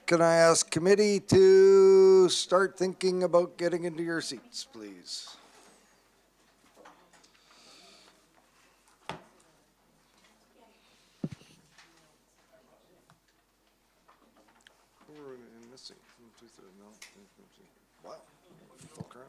Can I ask committee to start thinking about getting into your seats, please? We're missing. Wow, full crowd.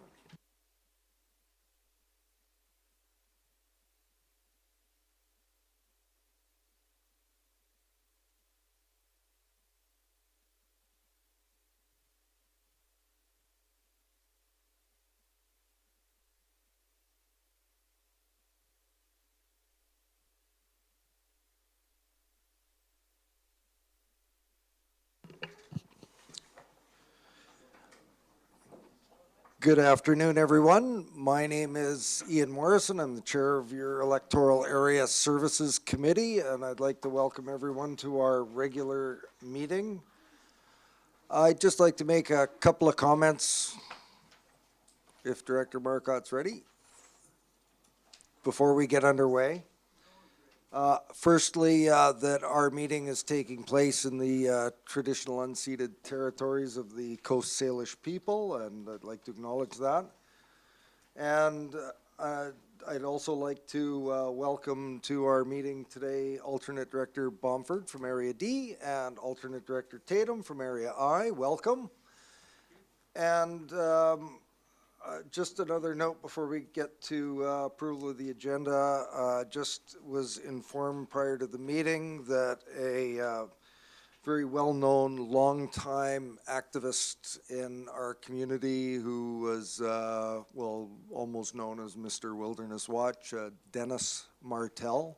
Good afternoon, everyone. My name is Ian Morrison. I'm the chair of your Electoral Area Services Committee, and I'd like to welcome everyone to our regular meeting. I'd just like to make a couple of comments, if Director Marcotte's ready, before we get underway. Firstly, that our meeting is taking place in the traditional unceded territories of the Coast Salish people, and I'd like to acknowledge that. And I'd also like to welcome to our meeting today Alternate Director Bomford from Area D and Alternate Director Tatum from Area I. Welcome. And just another note before we get to approval of the agenda. Just was informed prior to the meeting that a very well-known, long-time activist in our community who was, well, almost known as Mr. Wilderness Watch, Dennis Martel,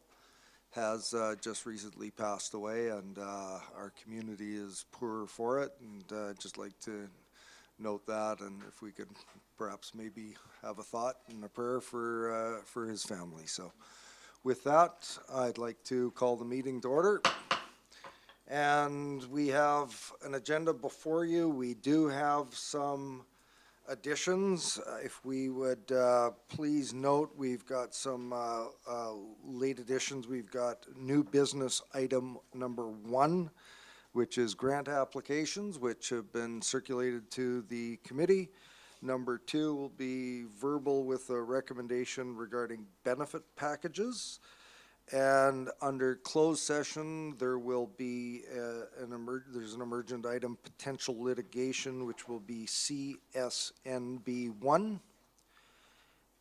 has just recently passed away, and our community is poorer for it, and I'd just like to note that, and if we could perhaps maybe have a thought and a prayer for his family. So with that, I'd like to call the meeting to order. And we have an agenda before you. We do have some additions. If we would please note, we've got some late additions. We've got new business item number 1, which is grant applications, which have been circulated to the committee. Number 2 will be verbal with a recommendation regarding benefit packages. And under closed session, there will be there's an emergent item, potential litigation, which will be CSNB1.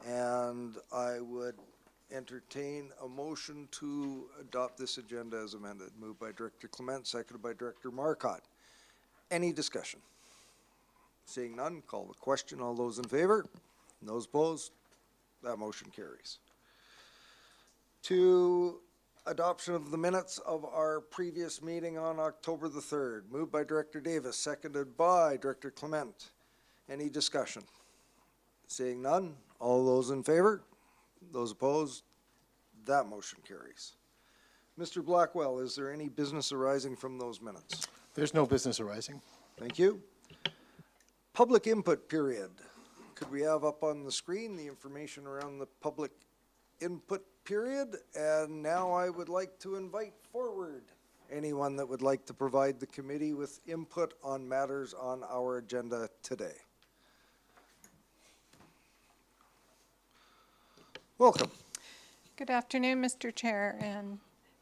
And I would entertain a motion to adopt this agenda as amended. Moved by Director Clement, seconded by Director Marcotte. Any discussion? Seeing none, call the question. All those in favor? Those opposed? That motion carries. To adoption of the minutes of our previous meeting on October the 3rd. Moved by Director Davis, seconded by Director Clement. Any discussion? Seeing none, all those in favor? Those opposed? That motion carries. Mr. Blackwell, is there any business arising from those minutes? There's no business arising. Thank you. Public input period. Could we have up on the screen the information around the public input period? And now I would like to invite forward anyone that would like to provide the committee with input on matters on our agenda today. Welcome. Good afternoon, Mr. Chair and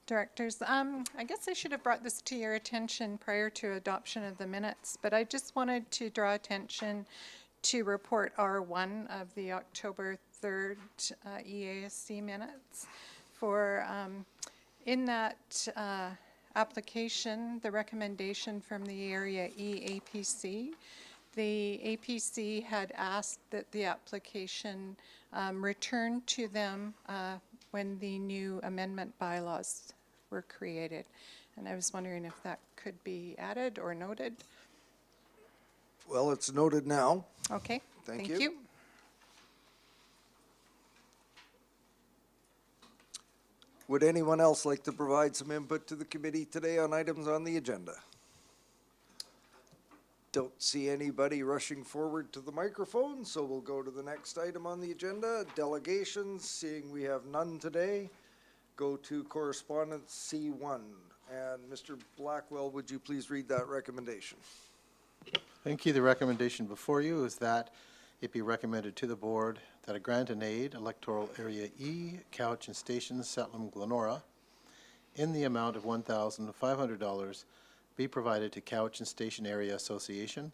directors. I guess I should have brought this to your attention prior to adoption of the minutes, but I just wanted to draw attention to report R1 of the October 3rd EASC minutes. For in that application, the recommendation from the Area E APC, the APC had asked that the application return to them when the new amendment bylaws were created. And I was wondering if that could be added or noted. Well, it's noted now. Okay, thank you. Would anyone else like to provide some input to the committee today on items on the agenda? Don't see anybody rushing forward to the microphone, so we'll go to the next item on the agenda, delegations. Seeing we have none today, go to correspondence C1. And Mr. Blackwell, would you please read that recommendation? Thank you. The recommendation before you is that it be recommended to the board that a grant and aid, Electoral Area E, Couch and Station, Settlement, Glenora, in the amount of $1,500 be provided to Couch and Station Area Association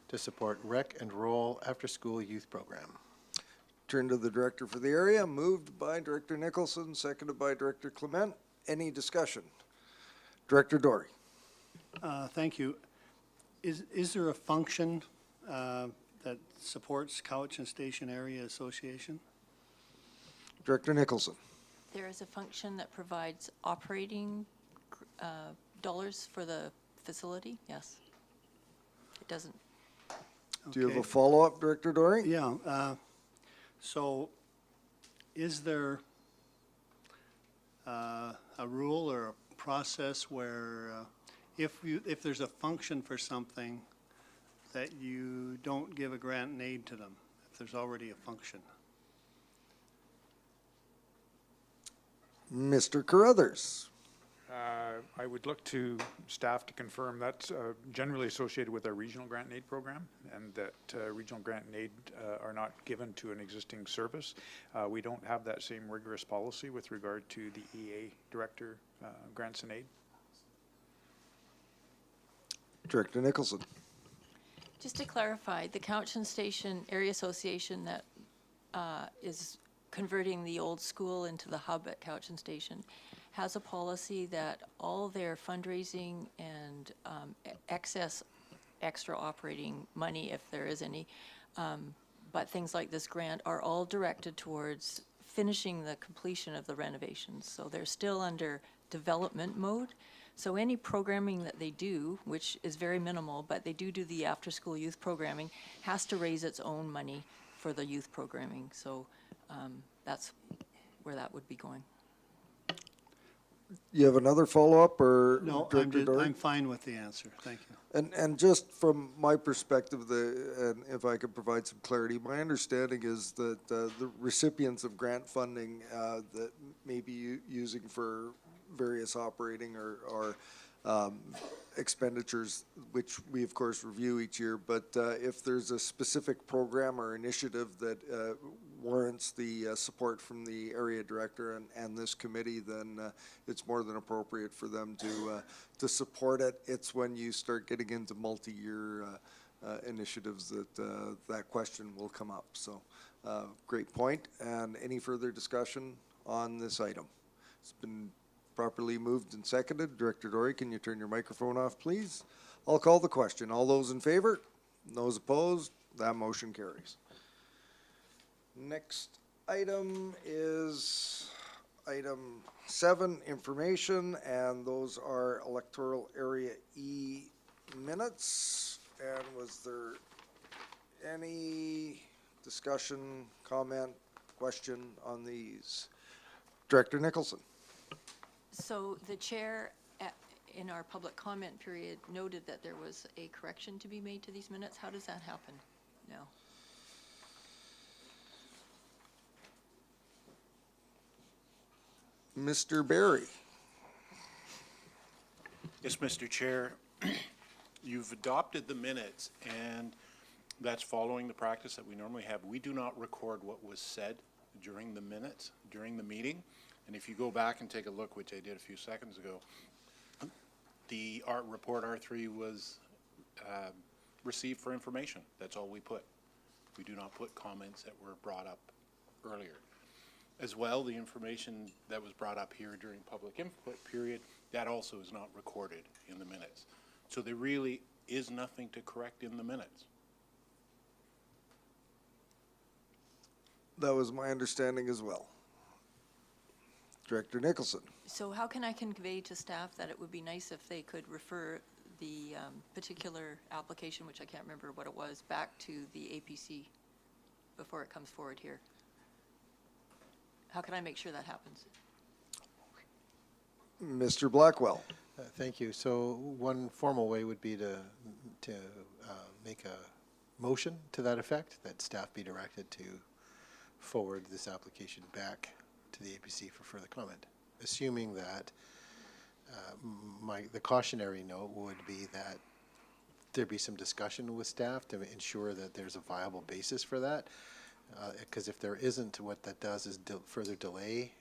to support rec and roll after-school youth program. Turn to the director for the area. Moved by Director Nicholson, seconded by Director Clement. Any discussion? Director Dory. Thank you. Is there a function that supports Couch and Station Area Association? Director Nicholson. There is a function that provides operating dollars for the facility, yes. It doesn't. Do you have a Okay. follow-up, Director Dory? Yeah. So is there a rule or a process where if there's a function for something that you don't give a grant and aid to them, if there's already a function? Mr. Carruthers. I would look to staff to confirm that's generally associated with our regional grant and aid program, and that regional grant and aid are not given to an existing service. We don't have that same rigorous policy with regard to the EA director grants and aid. Director Nicholson. Just to clarify, the Couch and Station Area Association that is converting the old school into the hub at Couch and Station has a policy that all their fundraising and extra operating money, if there is any, but things like this grant are all directed towards finishing the completion of the renovations. So they're still under development mode. So any programming that they do, which is very minimal, but they do the after-school youth programming, has to raise its own money for the youth programming. So that's where that would be going. You have another follow-up, or No, Director Dory? I'm fine with the answer. Thank you. And just from my perspective, and if I could provide some clarity, my understanding is that the recipients of grant funding that may be using for various operating or expenditures, which we of course review each year, but if there's a specific program or initiative that warrants the support from the area director and this committee, then it's more than appropriate for them to support it. It's when you start getting into multi-year initiatives that that question will come up. So great point. And any further discussion on this item? It's been properly moved and seconded. Director Dory, can you turn your microphone off, please? I'll call the question. All those in favor? Those opposed? That motion carries. Next item is item 7, information, and those are Electoral Area E minutes. And was there any discussion, comment, question on these? Director Nicholson. So the chair, in our public comment period, noted that there was a correction to be made to these minutes. How does that happen now? Mr. Barry. Yes, Mr. Chair. You've adopted the minutes, and that's following the practice that we normally have. We do not record what was said during the minutes, during the meeting. And if you go back and take a look, which I did a few seconds ago, the report R3 was received for information. That's all we put. We do not put comments that were brought up earlier. As well, the information that was brought up here during public input period, that also is not recorded in the minutes. So there really is nothing to correct in the minutes. That was my understanding as well. Director Nicholson. So how can I convey to staff that it would be nice if they could refer the particular application, which I can't remember what it was, back to the APC before it comes forward here? How can I make sure that happens? Mr. Blackwell. Thank you. So one formal way would be to make a motion to that effect, that staff be directed to forward this application back to the APC for further comment, assuming that The cautionary note would be that there be some discussion with staff to ensure that there's a viable basis for that. Because if there isn't, what that does is further delay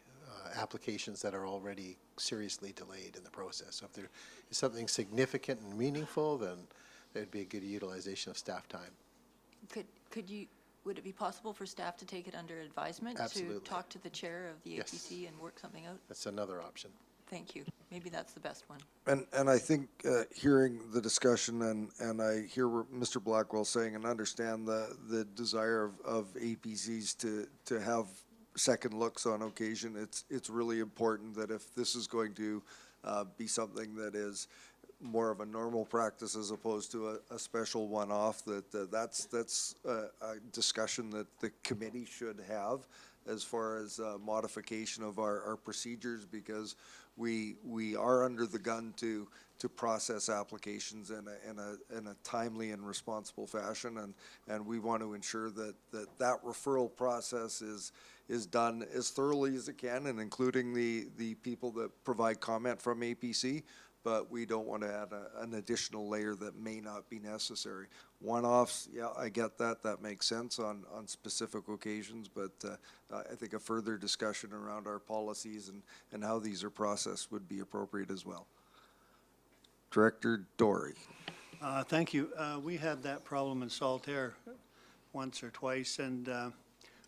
applications that are already seriously delayed in the process. So if there is something significant and meaningful, then there'd be a good utilization of staff time. Would it be possible for staff to take it under advisement? Absolutely. To talk to the chair of the Yes. APC and work something out? That's another option. Thank you. Maybe that's the best one. And I think hearing the discussion and I hear what Mr. Blackwell saying and understand the desire of APCs to have second looks on occasion, it's really important that if this is going to be something that is more of a normal practice as opposed to a special one-off, that's a discussion that the committee should have as far as modification of our procedures, because we are under the gun to process applications in a timely and responsible fashion, and we want to ensure that referral process is done as thoroughly as it can, and including the people that provide comment from APC. But we don't want to add an additional layer that may not be necessary. One-offs, yeah, I get that. That makes sense on specific occasions, but I think a further discussion around our policies and how these are processed would be appropriate as well. Director Dory. Thank you. We had that problem in Saltaire once or twice, and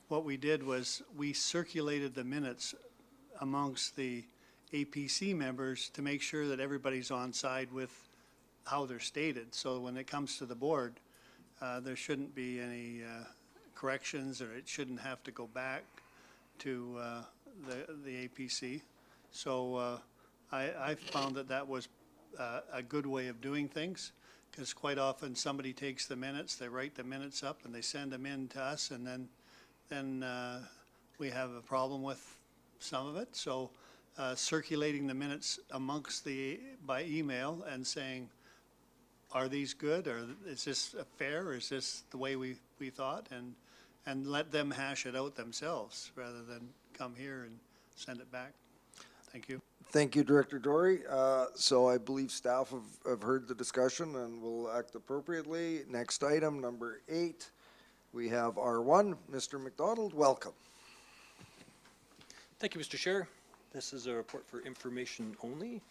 what we did was we circulated the minutes amongst the APC members to make sure that everybody's on side with how they're stated. So when it comes to the board, there shouldn't be any corrections, or it shouldn't have to go back to the APC. So I found that was a good way of doing things, because quite often somebody takes the minutes, they write the minutes up, and they send them in to us, and then we have a problem with some of it. So circulating the minutes amongst by email and saying, are these good, or is this fair, or is this the way we thought, and let them hash it out themselves rather than come here and send it back. Thank you. Thank you, Director Dory. So I believe staff have heard the discussion and will act appropriately. Next item, number 8, we have R1. Mr. McDonald, welcome. Thank you, Mr. Chair. This is a report for information only.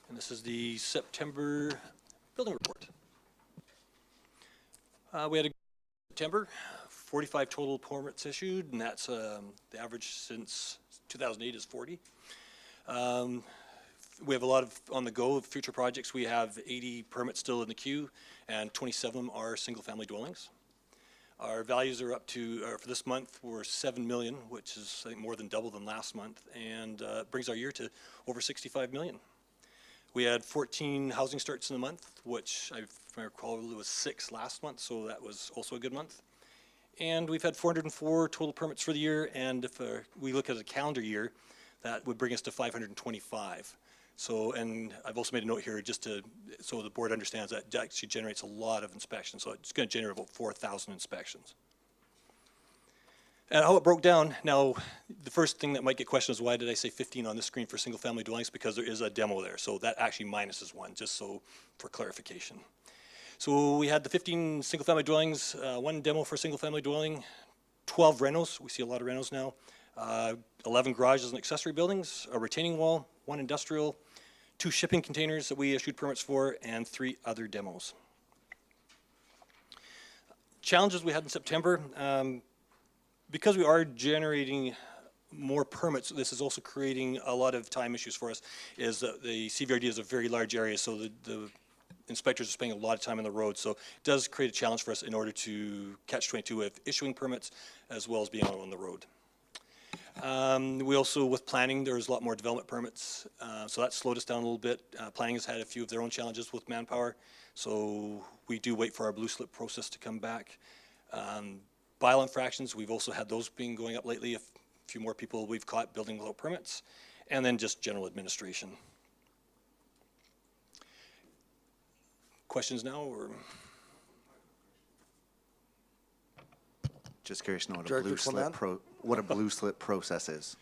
And this is the September building report. We had a September, 45 total permits issued, and that's the average since 2008 is 40. We have a lot of on the go future projects. We have 80 permits still in the queue, and 27 of them are single-family dwellings. Our values are up to, for this month, we're 7 million, which is I think more than double than last month, and brings our year to over 65 million. We had 14 housing starts in the month, which if I recall it was 6 last month, so that was also a good month. And we've had 404 total permits for the year, and if we look at a calendar year, that would bring us to 525. So, and I've also made a note here just so the board understands that actually generates a lot of inspections. So it's going to generate about 4,000 inspections. And how it broke down, now the first thing that might get questioned is why did I say 15 on this screen for single family dwellings? Because there is a demo there. So that actually minuses 1, just so for clarification. So we had the 15 single family dwellings, 1 demo for single family dwelling, 12 renos. We see a lot of renos now. 11 garages and accessory buildings, a retaining wall, 1 industrial, 2 shipping containers that we issued permits for, and 3 other demos. Challenges we had in September, because we are generating more permits, this is also creating a lot of time issues for us, is that the CVRD is a very large area, so the inspectors are spending a lot of time on the road, so it does create a challenge for us in order to catch 22 with issuing permits as well as being on the road. We also, with planning, there's a lot more development permits, so that slowed us down a little bit. Planning has had a few of their own challenges with manpower, so we do wait for our blue slip process to come back. Bile infractions, we've also had those going up lately, a few more people we've caught building without permits, and then just general administration. Questions now, or? Just curious to know what Director a blue slip Clement? what a blue slip process is.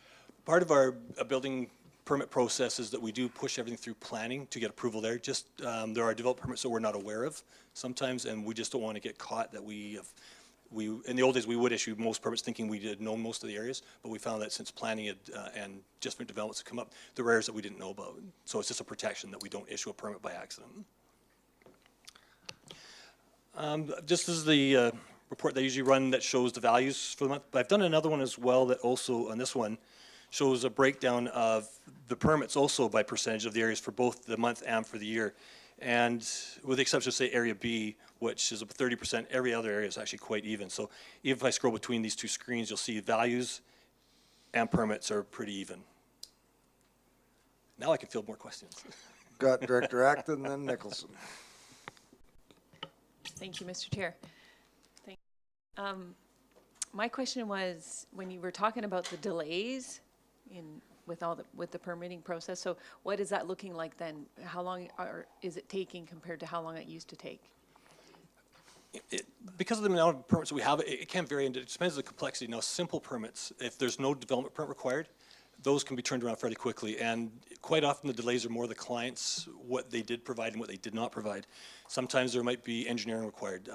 Part of our building permit process is that we do push everything through planning to get approval there. Just, there are developed permits that we're not aware of sometimes, and we just don't want to get caught that in the old days, we would issue most permits thinking we did know most of the areas, but we found that since planning had, and just for developments have come up, there were areas that we didn't know about. So it's just a protection that we don't issue a permit by accident. This is the report they usually run that shows the values for the month, but I've done another one as well that also, on this one, shows a breakdown of the permits also by percentage of the areas for both the month and for the year. And with the exception of, say, Area B, which is about 30%, every other area is actually quite even. So even if I scroll between these two screens, you'll see values and permits are pretty even. Now I can field more questions. Got Director Acton, then Nicholson. Thank you, Mr. Chair. My question was, when you were talking about the delays with the permitting process, so what is that looking like then? How long is it taking compared to how long it used to take? Because of the amount of permits that we have, it can vary, and it depends on the complexity. Now, simple permits, if there's no development permit required, those can be turned around fairly quickly, and quite often the delays are more the clients, what they did provide and what they did not provide. Sometimes there might be engineering required.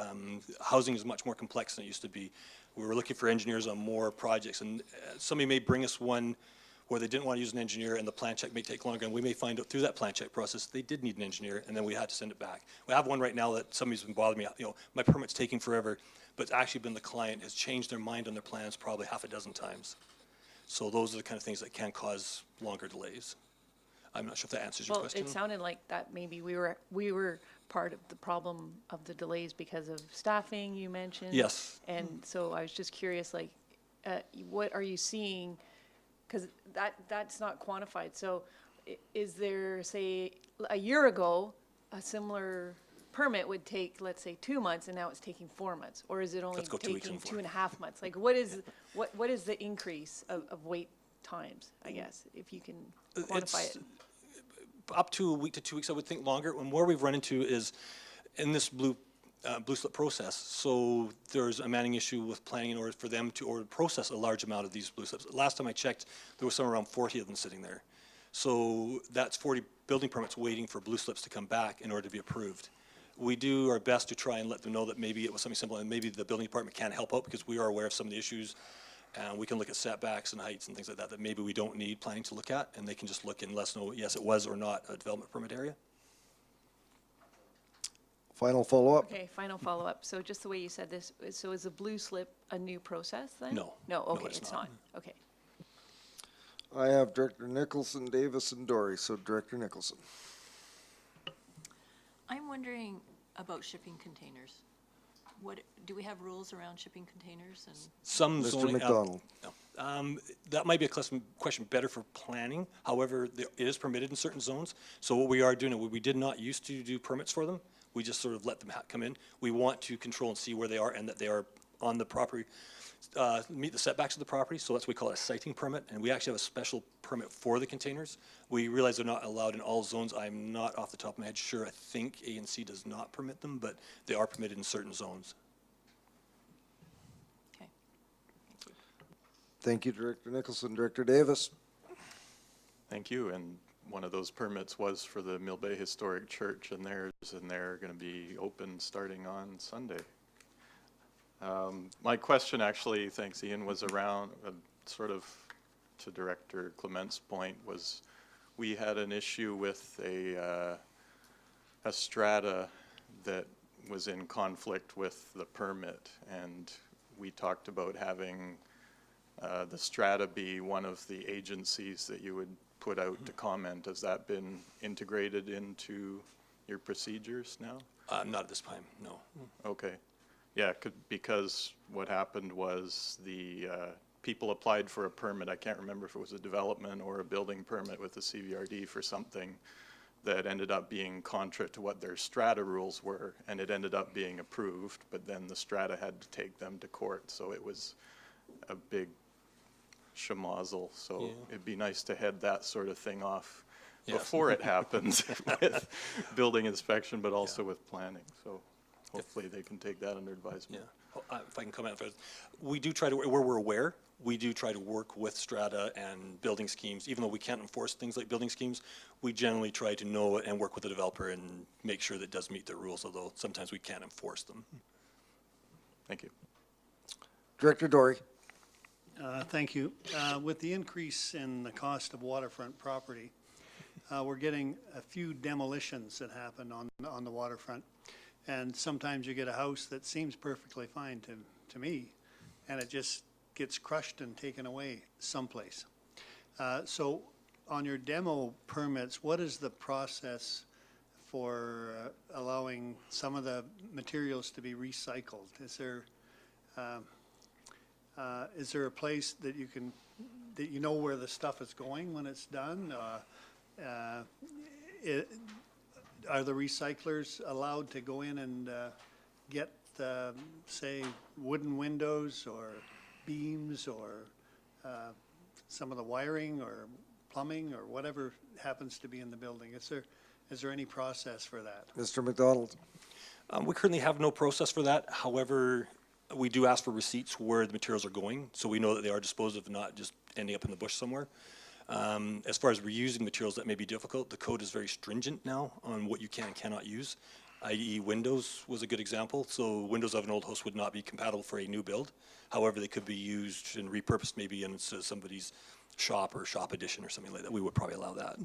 Housing is much more complex than it used to be. We were looking for engineers on more projects, and somebody may bring us one where they didn't want to use an engineer and the plan check may take longer, and we may find out through that plan check process they did need an engineer, and then we had to send it back. We have one right now that somebody's been bothering me, you know, my permit's taking forever, but it's actually been the client has changed their mind on their plans probably half a dozen times. So those are the kind of things that can cause longer delays. I'm not sure if that answers your question. Well, it sounded like that maybe we were part of the problem of the delays because of staffing, you mentioned. Yes. And so I was just curious, like, what are you seeing? Because that's not quantified. So is there, say, a year ago, a similar permit would take, let's say, 2 months, and now it's taking 4 months? Or is it only Let's go 2 weeks taking and 2.5 months? Like, what is the increase of wait times, I guess, if you can quantify it? Up to a week to 2 weeks, I would think longer. And where we've run into is in this blue slip process. So there's a manning issue with planning in order for them to process a large amount of these blue slips. Last time I checked, there was somewhere around 40 of them sitting there. So that's 40 building permits waiting for blue slips to come back in order to be approved. We do our best to try and let them know that maybe it was something simple and maybe the building department can help out because we are aware of some of the issues. And we can look at setbacks and heights and things like that that maybe we don't need planning to look at, and they can just look and let us know, yes, it was or not a development permit area. Final follow-up? Okay, final follow-up. So just the way you said this, so is the blue slip a new process then? No. No, okay, it's it's not. not. Okay. I have Director Nicholson, Davis, and Dory, so Director Nicholson. I'm wondering about shipping containers. What, do we have rules around shipping containers and? Some Mr. zoning. McDonald. No. That might be a question better for planning. However, it is permitted in certain zones. So what we are doing, we did not used to do permits for them. We just sort of let them come in. We want to control and see where they are and that they are on the property, meet the setbacks of the property. So that's what we call a siting permit. And we actually have a special permit for the containers. We realize they're not allowed in all zones. I'm not off the top of my head sure. I think A and C does not permit them, but they are permitted in certain zones. Okay. Thank you, Director Nicholson. Director Davis? Thank you, and one of those permits was for the Mill Bay Historic Church, and they're going to be open starting on Sunday. My question actually, thanks Ian, was around sort of to Director Clement's point was we had an issue with a strata that was in conflict with the permit, and we talked about having the strata be one of the agencies that you would put out to comment. Has that been integrated into your procedures now? Not at this time, no. Okay. Yeah, because what happened was the people applied for a permit. I can't remember if it was a development or a building permit with the CVRD for something that ended up being contrary to what their strata rules were, and it ended up being approved, but then the strata had to take them to court. So it was a big schmozzle. So Yeah. it'd be nice to head that sort of thing off Yes. before it happens with building inspection, but also with planning. So hopefully they can take that under advisement. Yeah, if I can comment first. We do try to, where we're aware, we do try to work with strata and building schemes. Even though we can't enforce things like building schemes, we generally try to know and work with the developer and make sure that it does meet their rules, although sometimes we can't enforce them. Thank you. Director Dory. Thank you. With the increase in the cost of waterfront property, we're getting a few demolitions that happen on the waterfront. And sometimes you get a house that seems perfectly fine to me, and it just gets crushed and taken away someplace. So on your demo permits, what is the process for allowing some of the materials to be recycled? Is there a place that you know where the stuff is going when it's done? Are the recyclers allowed to go in and get, say, wooden windows or beams or some of the wiring or plumbing or whatever happens to be in the building? Is there any process for that? Mr. McDonald. We currently have no process for that. However, we do ask for receipts where the materials are going, so we know that they are disposed of, not just ending up in the bush somewhere. As far as reusing materials, that may be difficult. The code is very stringent now on what you can and cannot use, i.e. windows was a good example. So windows of an old house would not be compatible for a new build. However, they could be used and repurposed maybe in somebody's shop or shop addition or something like that. We would probably allow that.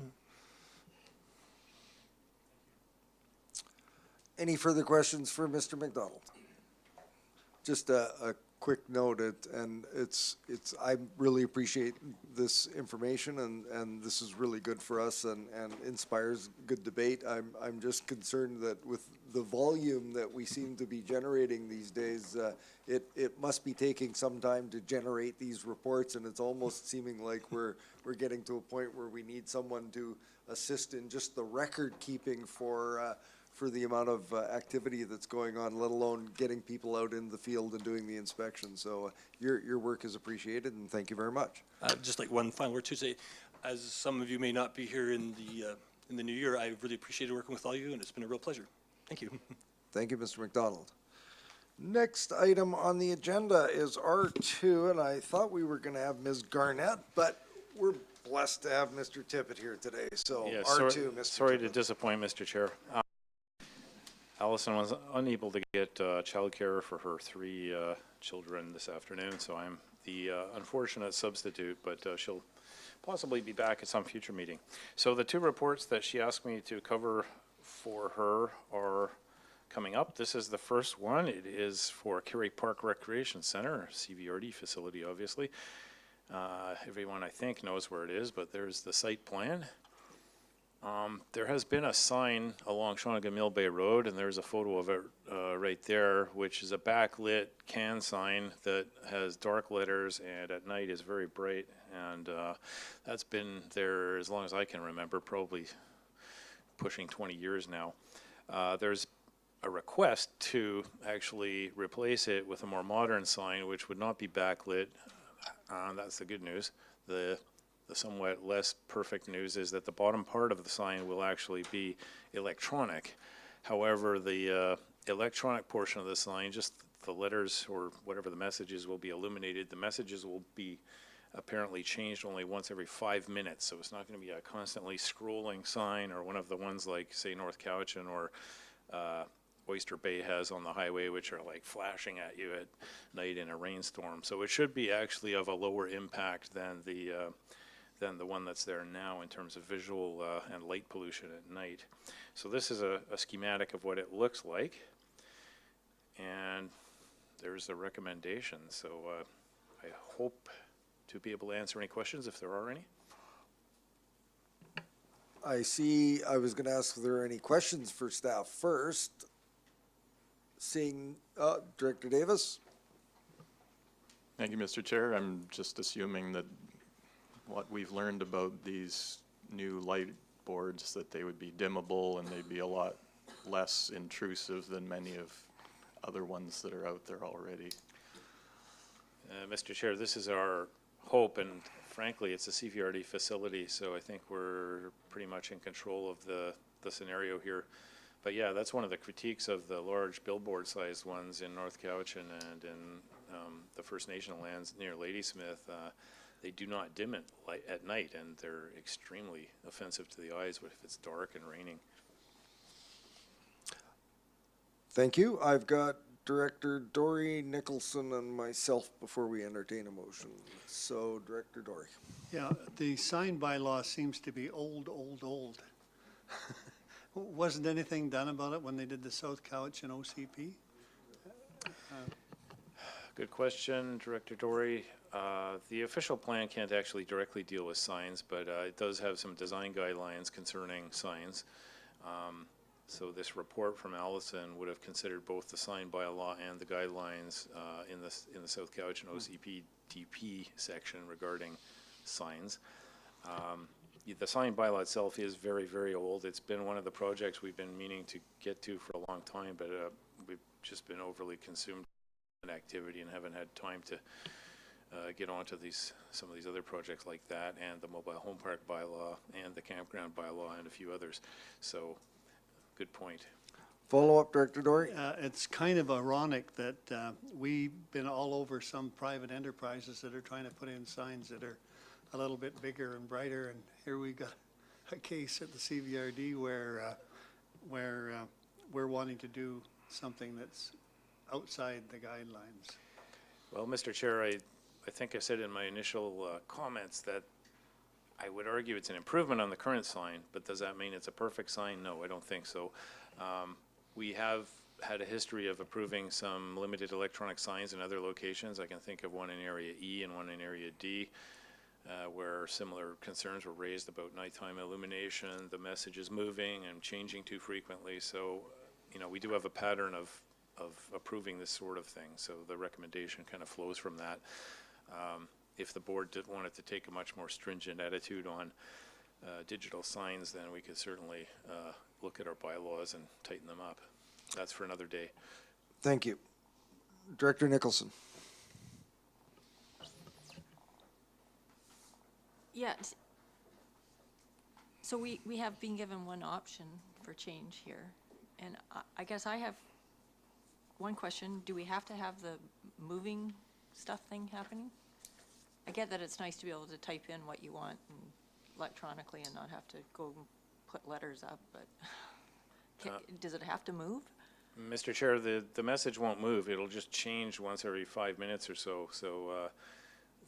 Any further questions for Mr. McDonald? Just a quick note, I really appreciate this information, and this is really good for us and inspires good debate. I'm just concerned that with the volume that we seem to be generating these days, it must be taking some time to generate these reports, and it's almost seeming like we're getting to a point where we need someone to assist in just the record keeping for the amount of activity that's going on, let alone getting people out in the field and doing the inspection. So your work is appreciated, and thank you very much. Just like one final word to say, as some of you may not be here in the new year, I really appreciated working with all you, and it's been a real pleasure. Thank you. Thank you, Mr. McDonald. Next item on the agenda is R2, and I thought we were going to have Ms. Garnett, but we're blessed to have Mr. Tippett here today. So Yeah, R2, Mr. sorry to Tippett. disappoint, Mr. Chair. Allison was unable to get childcare for her 3 children this afternoon, so I'm the unfortunate substitute, but she'll possibly be back at some future meeting. So the 2 reports that she asked me to cover for her are coming up. This is the first one. It is for Kerry Park Recreation Center, CVRD facility, obviously. Everyone, I think, knows where it is, but there's the site plan. There has been a sign along Shawnigan Bay Road, and there's a photo of it right there, which is a backlit can sign that has dark letters and at night is very bright. And that's been there as long as I can remember, probably pushing 20 years now. There's a request to actually replace it with a more modern sign, which would not be backlit. That's the good news. The somewhat less perfect news is that the bottom part of the sign will actually be electronic. However, the electronic portion of the sign, just the letters or whatever the messages, will be illuminated. The messages will be apparently changed only once every 5 minutes, so it's not going to be a constantly scrolling sign or one of the ones like, say, North Cowichan or Oyster Bay has on the highway, which are like flashing at you at night in a rainstorm. So it should be actually of a lower impact than the one that's there now in terms of visual and light pollution at night. So this is a schematic of what it looks like, and there's a recommendation. So I hope to be able to answer any questions if there are any. I see, I was going to ask if there are any questions for staff first. Seeing Director Davis. Thank you, Mr. Chair. I'm just assuming that what we've learned about these new light boards, that they would be dimmable and they'd be a lot less intrusive than many of other ones that are out there already. Mr. Chair, this is our hope, and frankly, it's a CVRD facility, so I think we're pretty much in control of the scenario here. But yeah, that's one of the critiques of the large billboard-sized ones in North Cowichan and in the First Nation lands near Ladysmith. They do not dim it at night, and they're extremely offensive to the eyes if it's dark and raining. Thank you. I've got Director Dory, Nicholson, and myself before we entertain a motion. So, Director Dory. Yeah, the sign bylaw seems to be old. Wasn't anything done about it when they did the South Cowichan OCP? Good question, Director Dory. The official plan can't actually directly deal with signs, but it does have some design guidelines concerning signs. So this report from Allison would have considered both the sign bylaw and the guidelines in the South Cowichan OCP DP section regarding signs. The sign bylaw itself is very, very old. It's been one of the projects we've been meaning to get to for a long time, but we've just been overly consumed in activity and haven't had time to get onto some of these other projects like that, and the mobile home park bylaw and the campground bylaw and a few others. So, good point. Follow up, Director Dory. It's kind of ironic that we've been all over some private enterprises that are trying to put in signs that are a little bit bigger and brighter, and here we got a case at the CVRD where we're wanting to do something that's outside the guidelines. Well, Mr. Chair, I think I said in my initial comments that I would argue it's an improvement on the current sign, but does that mean it's a perfect sign? No, I don't think so. We have had a history of approving some limited electronic signs in other locations. I can think of one in Area E and one in Area D, where similar concerns were raised about nighttime illumination, the messages moving and changing too frequently. So, we do have a pattern of approving this sort of thing. So the recommendation kind of flows from that. If the board wanted to take a much more stringent attitude on digital signs, then we could certainly look at our bylaws and tighten them up. That's for another day. Thank you. Director Nicholson. Yeah. So we have been given one option for change here. And I guess I have one question. Do we have to have the moving stuff thing happening? I get that it's nice to be able to type in what you want electronically and not have to go and put letters up, but does it have to move? Mr. Chair, the message won't move. It'll just change once every 5 minutes or so. So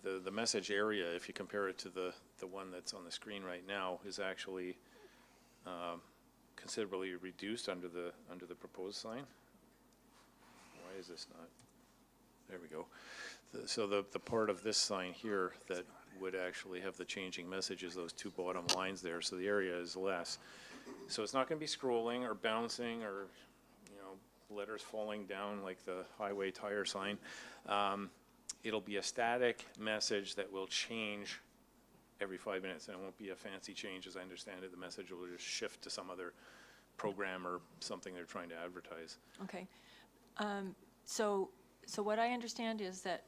the message area, if you compare it to the one that's on the screen right now, is actually considerably reduced under the proposed sign. Why is this not? There we go. So the part of this sign here that would actually have the changing messages, those two bottom lines there, so the area is less. So it's not going to be scrolling or bouncing or, letters falling down like the highway tire sign. It'll be a static message that will change every 5 minutes, and it won't be a fancy change. As I understand it, the message will just shift to some other program or something they're trying to advertise. Okay. So what I understand is that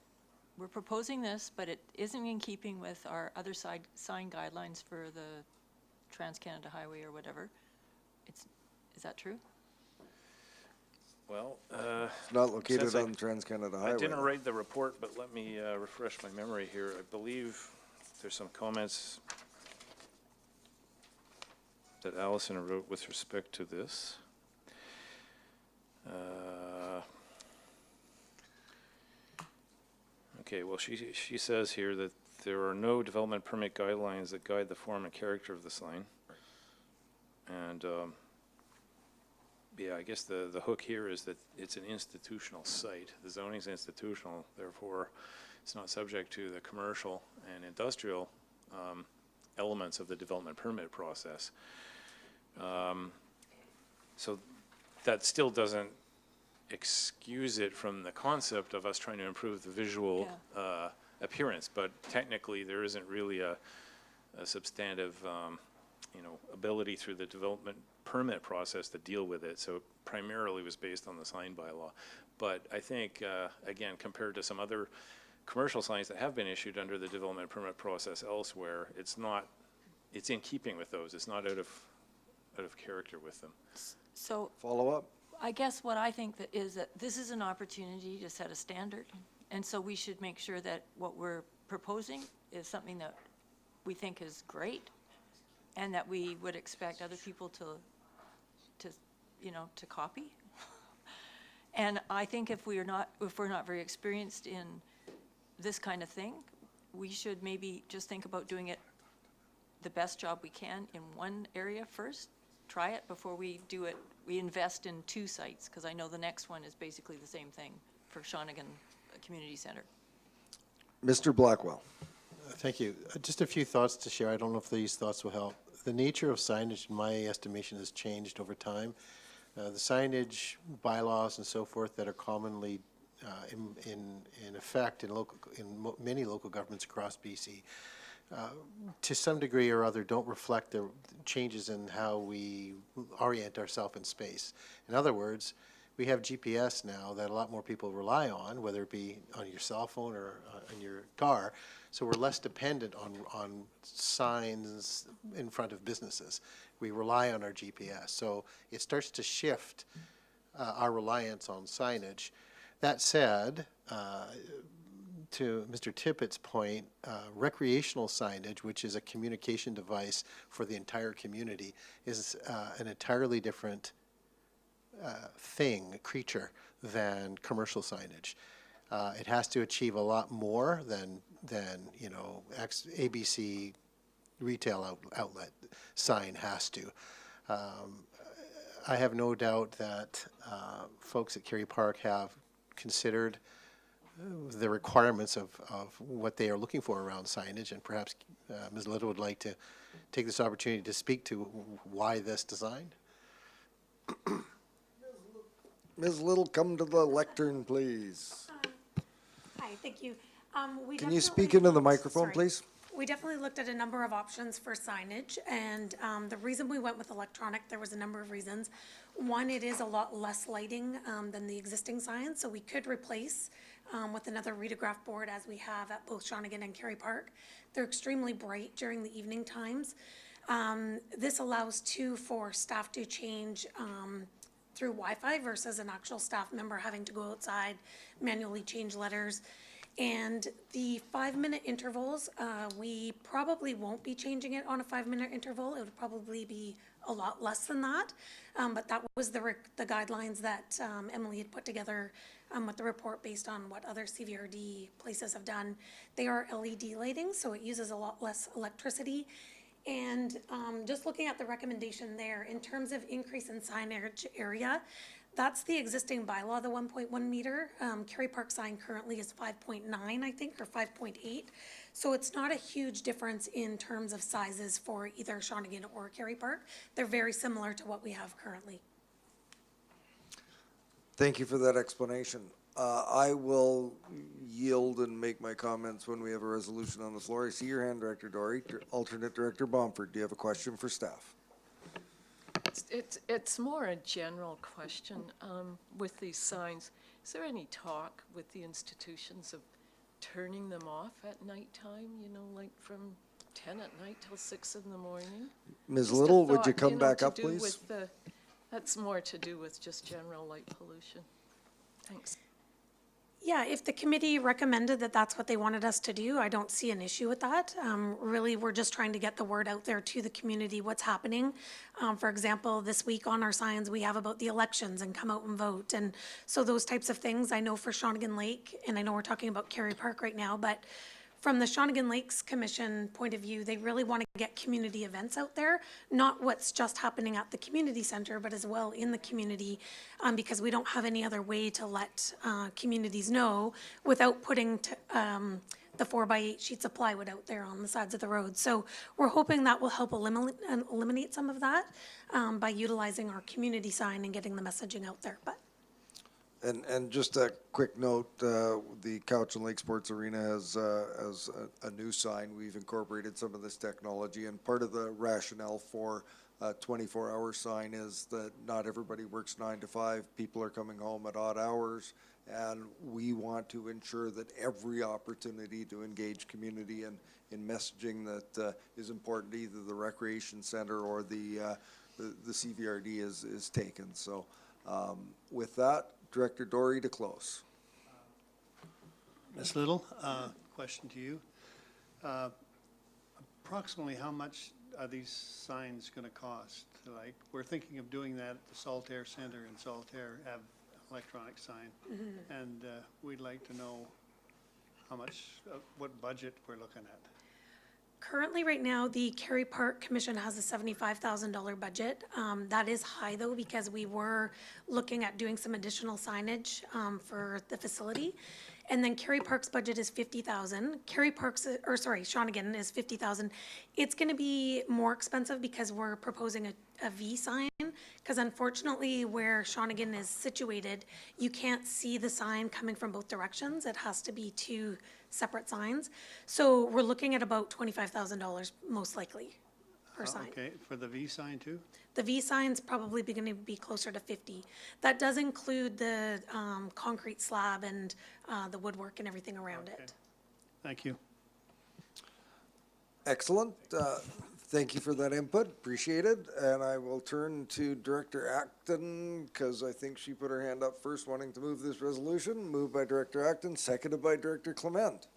we're proposing this, but it isn't in keeping with our other sign guidelines for the Trans-Canada Highway or whatever. Is that true? Well, It's not located since on Trans-Canada Highway. I didn't write the report, but let me refresh my memory here. I believe there's some comments that Allison wrote with respect to this. Okay, well, she says here that there are no development permit guidelines that guide the form and character of the sign. And yeah, I guess the hook here is that it's an institutional site. The zoning's institutional, therefore it's not subject to the commercial and industrial elements of the development permit process. So that still doesn't excuse it from the concept of us trying to improve the visual appearance, but technically there isn't really a substantive ability through the development permit process to deal with it. So it primarily was based on the sign bylaw. But I think, again, compared to some other commercial signs that have been issued under the development permit process elsewhere, it's in keeping with those. It's not out of out of character with them. So Follow up? I guess what I think that is that this is an opportunity to set a standard. And so we should make sure that what we're proposing is something that we think is great and that we would expect other people to copy. And I think if we're not very experienced in this kind of thing, we should maybe just think about doing it the best job we can in one area first, try it before we do it. We invest in 2 sites, because I know the next one is basically the same thing for Shawnigan Community Center. Mr. Blackwell. Thank you. Just a few thoughts to share. I don't know if these thoughts will help. The nature of signage, in my estimation, has changed over time. The signage bylaws and so forth that are commonly in effect in many local governments across BC, to some degree or other, don't reflect the changes in how we orient ourselves in space. In other words, we have GPS now that a lot more people rely on, whether it be on your cell phone or in your car. So we're less dependent on signs in front of businesses. We rely on our GPS. So it starts to shift our reliance on signage. That said, to Mr. Tippett's point, recreational signage, which is a communication device for the entire community, is an entirely different creature than commercial signage. It has to achieve a lot more than ABC retail outlet sign has to. I have no doubt that folks at Kerry Park have considered the requirements of what they are looking for around signage, and perhaps Ms. Little would like to take this opportunity to speak to why this design. Ms. Little, come to the lectern, please. Hi, thank you. Can you speak into the microphone, Sorry. please? We definitely looked at a number of options for signage, and the reason we went with electronic, there was a number of reasons. One, it is a lot less lighting than the existing signs, so we could replace with another readograph board as we have at both Shawnigan and Kerry Park. They're extremely bright during the evening times. This allows for staff to change through Wi-Fi versus an actual staff member having to go outside, manually change letters. And the 5-minute intervals, we probably won't be changing it on a 5-minute interval. It would probably be a lot less than that. But that was the guidelines that Emily had put together with the report based on what other CVRD places have done. They are LED lighting, so it uses a lot less electricity. And just looking at the recommendation there, in terms of increase in signage area, that's the existing bylaw, the 1.1 meter. Kerry Park sign currently is 5.9, I think, or 5.8. So it's not a huge difference in terms of sizes for either Shawnigan or Kerry Park. They're very similar to what we have currently. Thank you for that explanation. I will yield and make my comments when we have a resolution on the floor. I see your hand, Director Dory. Alternate Director Bomford, do you have a question for staff? It's more a general question with these signs. Is there any talk with the institutions of turning them off at nighttime, like from 10 at night till 6 in the morning? Ms. Just a Little, would you thought, come back to up, do please? with that's more to do with just general light pollution. Thanks. Yeah, if the committee recommended that that's what they wanted us to do, I don't see an issue with that. Really, we're just trying to get the word out there to the community, what's happening. For example, this week on our signs, we have about the elections and come out and vote. And so those types of things, I know for Shawnigan Lake, and I know we're talking about Kerry Park right now, but from the Shawnigan Lakes Commission point of view, they really want to get community events out there, not what's just happening at the community center, but as well in the community, because we don't have any other way to let communities know without putting the 4x8 sheets of plywood out there on the sides of the road. So we're hoping that will help eliminate some of that by utilizing our community sign and getting the messaging out there. But And just a quick note, the Couch and Lake Sports Arena has a new sign. We've incorporated some of this technology, and part of the rationale for a 24-hour sign is that not everybody works 9 to 5. People are coming home at odd hours, and we want to ensure that every opportunity to engage community in messaging that is important to either the recreation center or the the CVRD is taken. So with that, Director Dory to close. Ms. Little, question to you. Approximately how much are these signs going to cost? Like, we're thinking of doing that at the Saltaire Center in Saltaire, have electronic sign. And we'd like to know how much, what budget we're looking at. Currently, right now, the Kerry Park Commission has a $75,000 budget. That is high though, because we were looking at doing some additional signage for the facility. And then Kerry Park's budget is 50,000. Kerry Park's, or sorry, Shawnigan is 50,000. It's gonna be more expensive because we're proposing a V sign. Because unfortunately, where Shawnigan is situated, you can't see the sign coming from both directions. It has to be two separate signs. So we're looking at about $25,000 most likely per sign. Okay, for the V sign too? The V sign's probably going to be closer to 50. That does include the concrete slab and the woodwork and everything around Okay. it. Thank you. Excellent. Thank you for that input. Appreciate it. And I will turn to Director Acton because I think she put her hand up first wanting to move this resolution. Moved by Director Acton, seconded by Director Clement.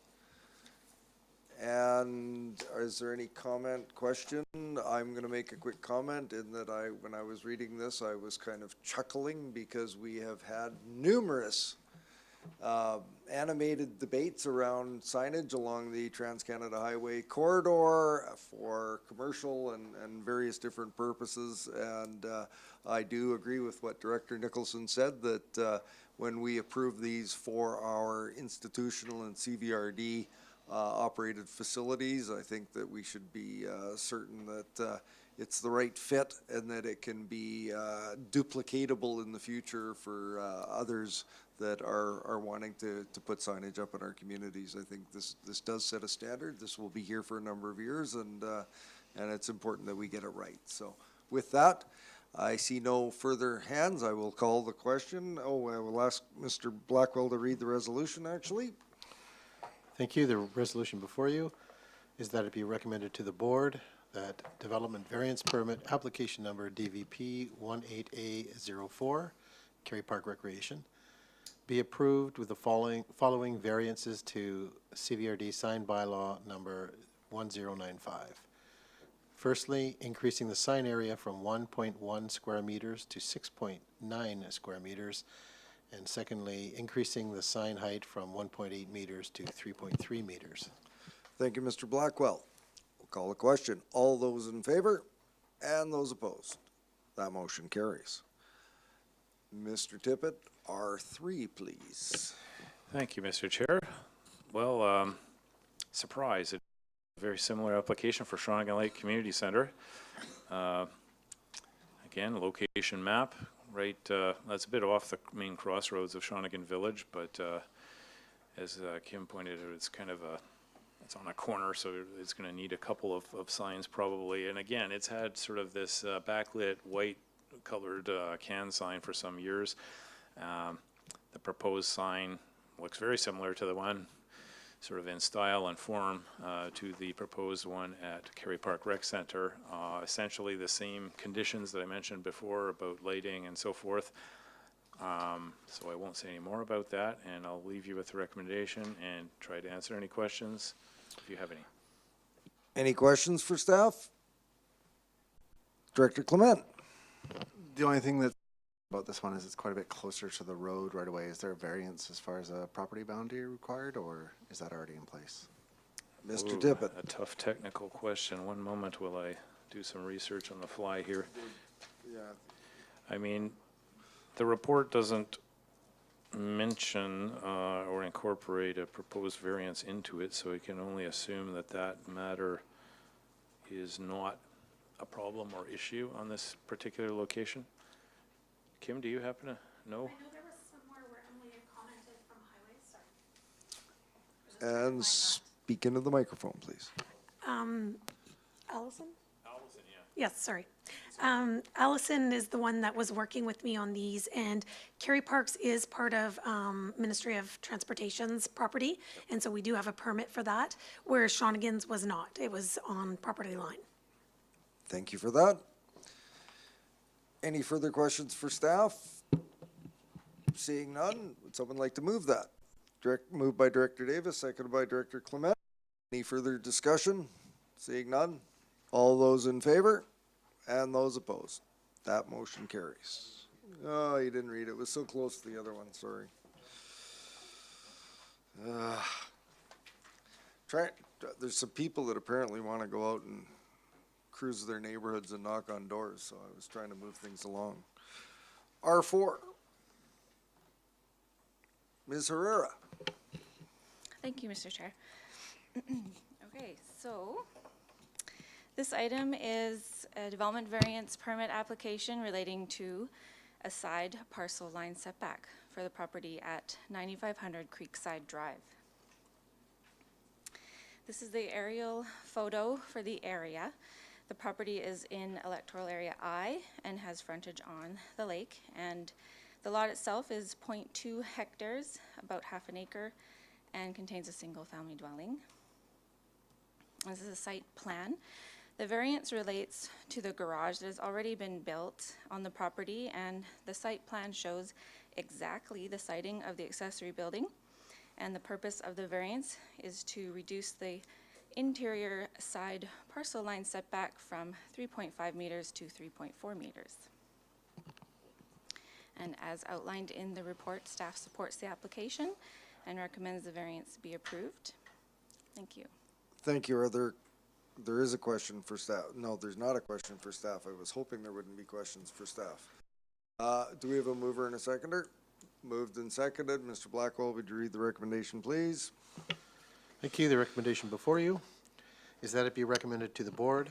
And is there any comment, question? I'm going to make a quick comment in that when I was reading this, I was kind of chuckling because we have had numerous animated debates around signage along the Trans-Canada Highway corridor for commercial and various different purposes. And I do agree with what Director Nicholson said, that when we approve these for our institutional and CVRD operated facilities, I think that we should be certain that it's the right fit and that it can be duplicatable in the future for others that are wanting to put signage up in our communities. I think this does set a standard. This will be here for a number of years, and it's important that we get it right. So with that, I see no further hands. I will call the question. Oh, I will ask Mr. Blackwell to read the resolution, actually. Thank you. The resolution before you is that it be recommended to the board that development variance permit application number DVP 18A04, Kerry Park Recreation, be approved with the following variances to CVRD sign bylaw number 1095. Firstly, increasing the sign area from 1.1 square meters to 6.9 square meters. And secondly, increasing the sign height from 1.8 meters to 3.3 meters. Thank you, Mr. Blackwell. We'll call the question. All those in favor and those opposed? That motion carries. Mr. Tippett, R3, please. Thank you, Mr. Chair. Well, surprise, a very similar application for Shawnigan Lake Community Center. Again, location map. Right, that's a bit off the main crossroads of Shawnigan Village, but as Kim pointed out, it's kind of it's on a corner, so it's going to need a couple of signs probably. And again, it's had sort of this backlit white colored can sign for some years. The proposed sign looks very similar to the one sort of in style and form to the proposed one at Kerry Park Rec Center. Essentially the same conditions that I mentioned before about lighting and so forth. So I won't say any more about that, and I'll leave you with the recommendation and try to answer any questions if you have any. Any questions for staff? Director Clement. The only thing that about this one is it's quite a bit closer to the road right away. Is there a variance as far as a property boundary required, or is that already in place? Mr. Ooh, Tippett. a tough technical question. One moment while I do some research on the fly here. Yeah. I mean, the report doesn't mention or incorporate a proposed variance into it, so we can only assume that that matter is not a problem or issue on this particular location. Kim, do you happen to know? I know there was somewhere where Emily had commented from highways, sorry. And speak into the microphone, please. Allison? Allison, yeah. Yes, sorry. Allison is the one that was working with me on these, and Kerry Parks is part of Ministry of Transportation's property, and so we do have a permit for that, whereas Shawnigan's was not. It was on property line. Thank you for that. Any further questions for staff? Seeing none, would someone like to move that? Moved by Director Davis, seconded by Director Clement. Any further discussion? Seeing none. All those in favor and those opposed. That motion carries. Oh, you didn't read it. It was so close to the other one, sorry. There's some people that apparently want to go out and cruise their neighborhoods and knock on doors, so I was trying to move things along. R4. Ms. Herrera. Thank you, Mr. Chair. Okay, so this item is a development variance permit application relating to a side parcel line setback for the property at 9500 Creekside Drive. This is the aerial photo for the area. The property is in Electoral Area I and has frontage on the lake, and the lot itself is 0.2 hectares, about half an acre, and contains a single-family dwelling. This is a site plan. The variance relates to the garage that has already been built on the property, and the site plan shows exactly the siting of the accessory building. And the purpose of the variance is to reduce the interior side parcel line setback from 3.5 meters to 3.4 meters. And as outlined in the report, staff supports the application and recommends the variance be approved. Thank you. Thank you. There is a question for staff. No, there's not a question for staff. I was hoping there wouldn't be questions for staff. Do we have a mover and a seconder? Moved and seconded. Mr. Blackwell, would you read the recommendation, please? Thank you. The recommendation before you is that it be recommended to the board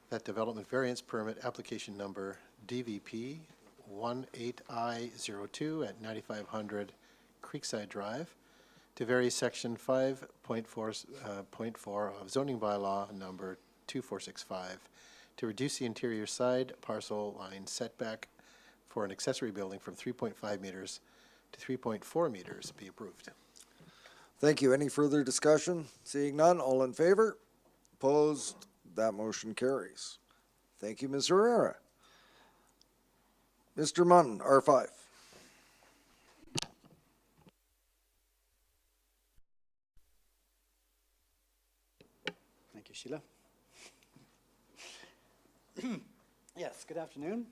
that development variance permit application number DVP 18I02 at 9500 Creekside Drive to vary section 5.4 of zoning bylaw number 2465 to reduce the interior side parcel line setback for an accessory building from 3.5 meters to 3.4 meters be approved. Thank you. Any further discussion? Seeing none, all in favor? Opposed? That motion carries. Thank you, Ms. Herrera. Mr. Munn, R5. Thank you, Sheila. Yes, good afternoon.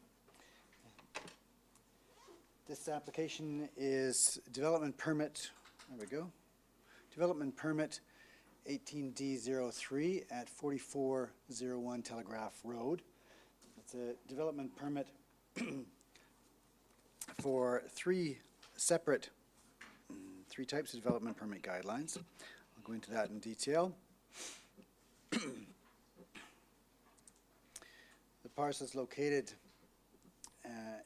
This application is development permit, there we go, development permit 18D03 at 4401 Telegraph Road. It's a development permit for three types of development permit guidelines. I'll go into that in detail. The parcel is located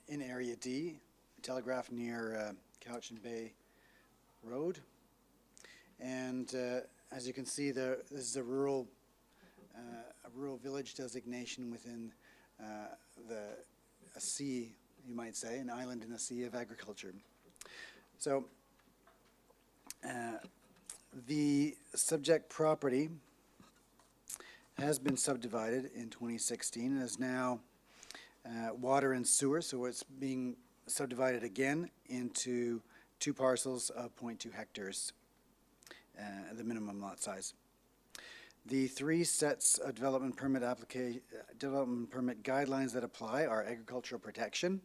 in Area D, Telegraph near Couch and Bay Road. And as you can see, this is a rural village designation within a sea, you might say, an island in a sea of agriculture. So the subject property has been subdivided in 2016 and is now water and sewer, so it's being subdivided again into two parcels of 0.2 hectares, the minimum lot size. The three sets of development permit guidelines that apply are agricultural protection,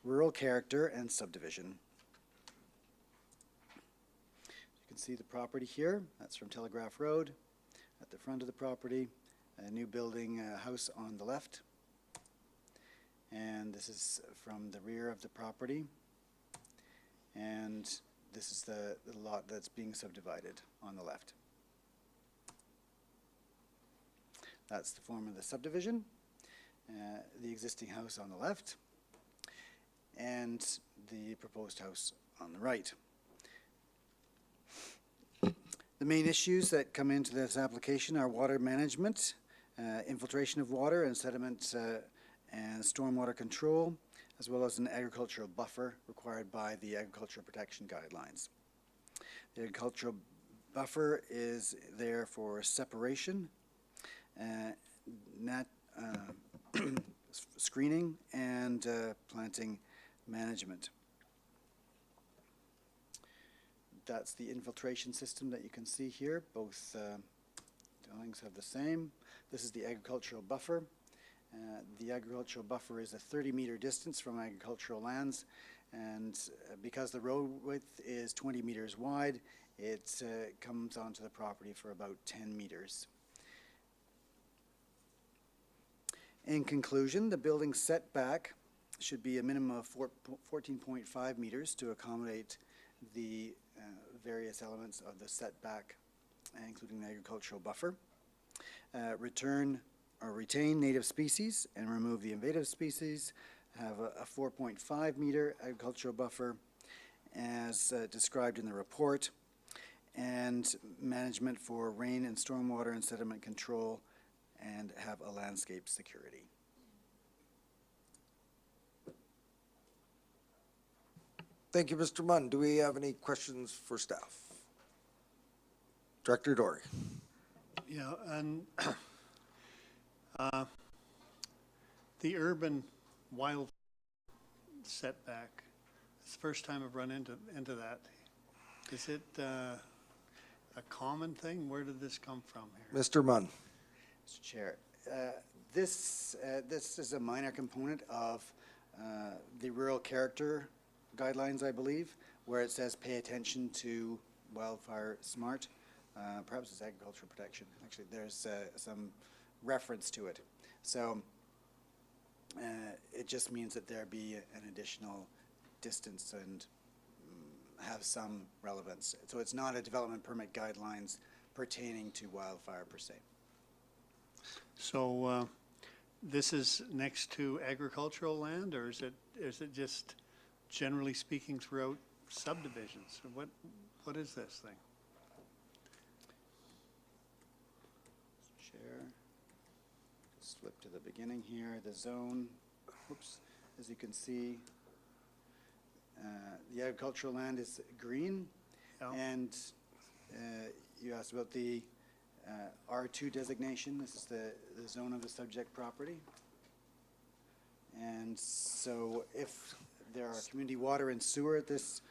rural character, and subdivision. You can see the property here. That's from Telegraph Road. At the front of the property, a new building house on the left. And this is from the rear of the property. And this is the lot that's being subdivided on the left. That's the form of the subdivision. The existing house on the left and the proposed house on the right. The main issues that come into this application are water management, infiltration of water and sediment and stormwater control, as well as an agricultural buffer required by the agricultural protection guidelines. The agricultural buffer is there for separation, screening and planting management. That's the infiltration system that you can see here. Both dwellings have the same. This is the agricultural buffer. The agricultural buffer is a 30-meter distance from agricultural lands, and because the road width is 20 meters wide, it comes onto the property for about 10 meters. In conclusion, the building setback should be a minimum of 14.5 meters to accommodate the various elements of the setback, including the agricultural buffer. Return or retain native species and remove the invasive species. Have a 4.5 meter agricultural buffer as described in the report, and management for rain and stormwater and sediment control, and have a landscape security. Thank you, Mr. Munn. Do we have any questions for staff? Director Dory. Yeah, and the urban wild setback, it's the first time I've run into that. Is it a common thing? Where did this come from here? Mr. Munn. Mr. Chair, this is a minor component of the rural character guidelines, I believe, where it says pay attention to wildfire smart. Perhaps it's agricultural protection. Actually, there's some reference to it. So it just means that there be an additional distance and have some relevance. So it's not a development permit guidelines pertaining to wildfire per se. So this is next to agricultural land, or is it just generally speaking throughout subdivisions? What is this thing? Chair, flip to the beginning here, the zone, oops, as you can see, the agricultural land is green, and you asked about the R2 designation. This is the zone of the subject property. And so if there are community water and sewer at this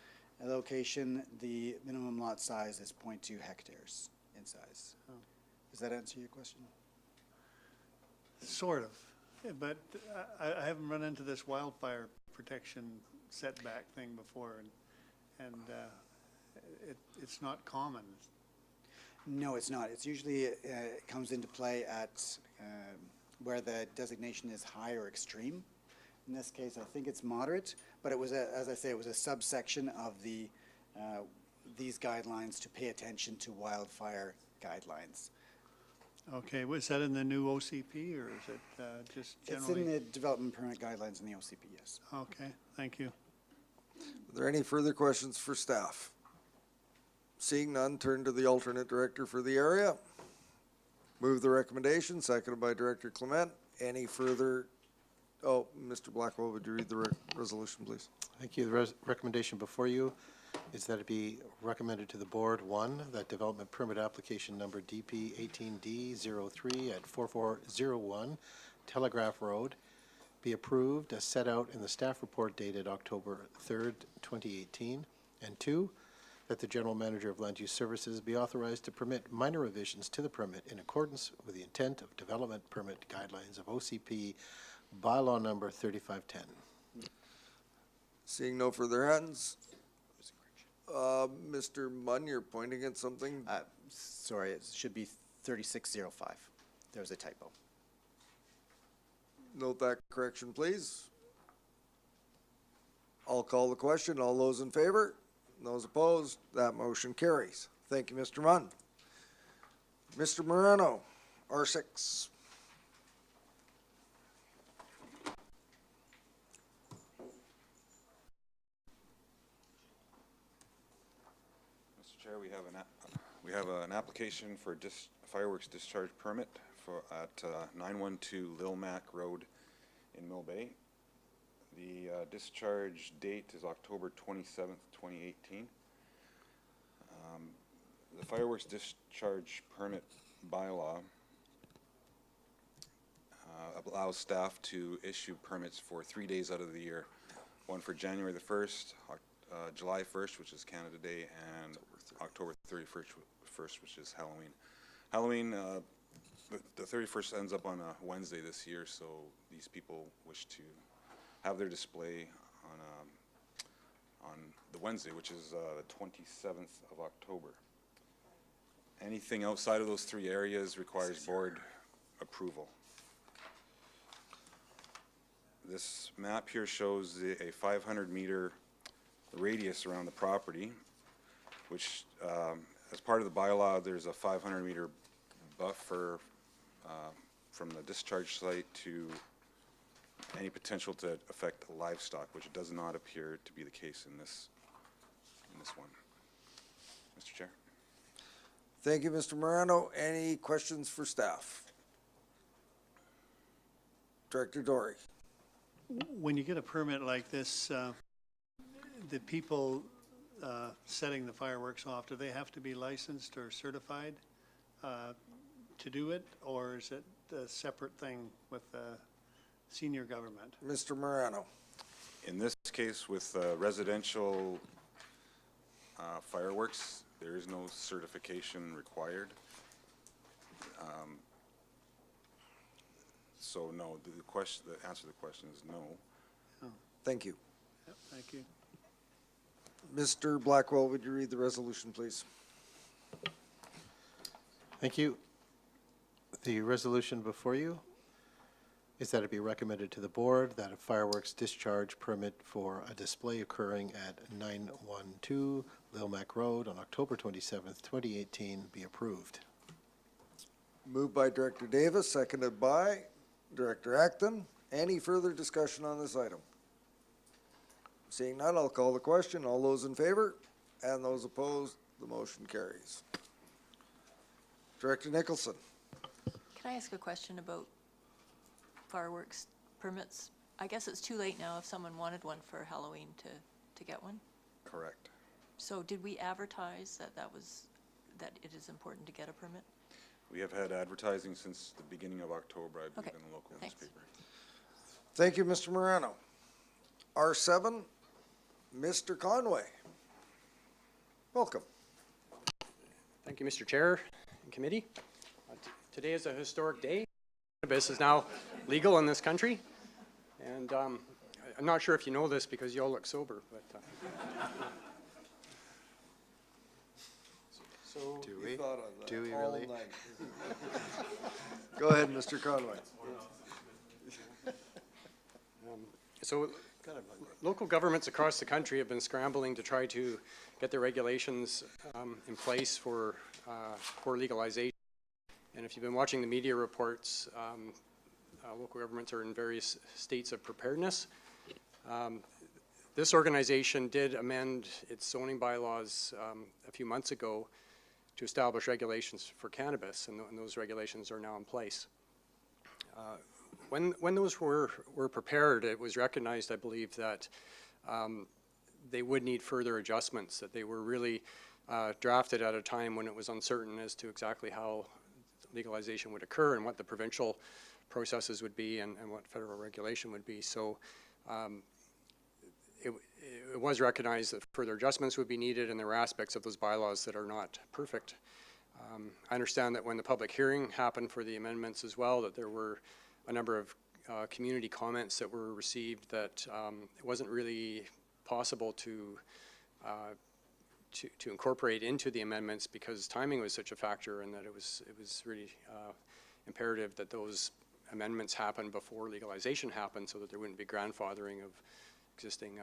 location, the minimum lot size is 0.2 hectares in size. Does that answer your question? Sort of, but I haven't run into this wildfire protection setback thing before, and it's not common. No, it's not. It's usually it comes into play at where the designation is high or extreme. In this case, I think it's moderate, but it was, as I say, it was a subsection of the these guidelines to pay attention to wildfire guidelines. Okay, was that in the new OCP, or is it just generally? It's in the development permit guidelines in the OCP, yes. Okay, thank you. Are there any further questions for staff? Seeing none, turn to the alternate director for the area. Move the recommendation, seconded by Director Clement. Any further? Oh, Mr. Blackwell, would you read the resolution, please? Thank you. The recommendation before you is that it be recommended to the board, one, that development permit application number DP 18D03 at 4401 Telegraph Road be approved as set out in the staff report dated October 3rd, 2018. And two, that the general manager of land use services be authorized to permit minor revisions to the permit in accordance with the intent of development permit guidelines of OCP bylaw number 3510. Seeing no further hands. Mr. Munn, you're pointing at something? Sorry, it should be 3605. There was a typo. Note that correction, please. I'll call the question. All those in favor? Those opposed? That motion carries. Thank you, Mr. Munn. Mr. Moreno, R6. Mr. Chair, we have an application for fireworks discharge permit at 912 Lil Mac Road in Mill Bay. The discharge date is October 27th, 2018. The fireworks discharge permit bylaw allows staff to issue permits for 3 days out of the year. One for January the 1st, July 1st, which is Canada Day, and October 31st, which is Halloween. Halloween, the 31st ends up on a Wednesday this year, so these people wish to have their display on the Wednesday, which is the 27th of October. Anything outside of those 3 areas requires board approval. This map here shows a 500-meter radius around the property, which as part of the bylaw, there's a 500-meter buffer from the discharge site to any potential to affect livestock, which does not appear to be the case in this one. Mr. Chair. Thank you, Mr. Morano. Any questions for staff? Director Dory. When you get a permit like this, the people setting the fireworks off, do they have to be licensed or certified to do it, or is it a separate thing with senior government? Mr. Morano. In this case, with residential fireworks, there is no certification required. So no, the answer to the question is no. Thank you. Yep, thank you. Mr. Blackwell, would you read the resolution, please? Thank you. The resolution before you is that it be recommended to the board that a fireworks discharge permit for a display occurring at 912 Lilmac Road on October 27th, 2018 be approved. Moved by Director Davis, seconded by Director Acton. Any further discussion on this item? Seeing none, I'll call the question. All those in favor and those opposed, the motion carries. Director Nicholson. Can I ask a question about fireworks permits? I guess it's too late now if someone wanted one for Halloween to get one. Correct. So did we advertise that it is important to get a permit? We have had advertising since the beginning of October, I believe, Okay, in the local thanks. newspaper. Thank you, Mr. Morano. R7, Mr. Conway. Welcome. Thank you, Mr. Chair and committee. Today is a historic day. Cannabis is now legal in this country. And I'm not sure if you know this because you all look sober, but so Do we? Thought of that Do we all really? night. Go ahead, Mr. Conway. So local governments across the country have been scrambling to try to get their regulations in place for legalization. And if you've been watching the media reports, local governments are in various states of preparedness. This organization did amend its zoning bylaws a few months ago to establish regulations for cannabis, and those regulations are now in place. When those were prepared, it was recognized, I believe, that they would need further adjustments, that they were really drafted at a time when it was uncertain as to exactly how legalization would occur and what the provincial processes would be and what federal regulation would be. So it was recognized that further adjustments would be needed, and there were aspects of those bylaws that are not perfect. I understand that when the public hearing happened for the amendments as well, that there were a number of community comments that were received that it wasn't really possible to incorporate into the amendments because timing was such a factor, and that it was really imperative that those amendments happen before legalization happened so that there wouldn't be grandfathering of existing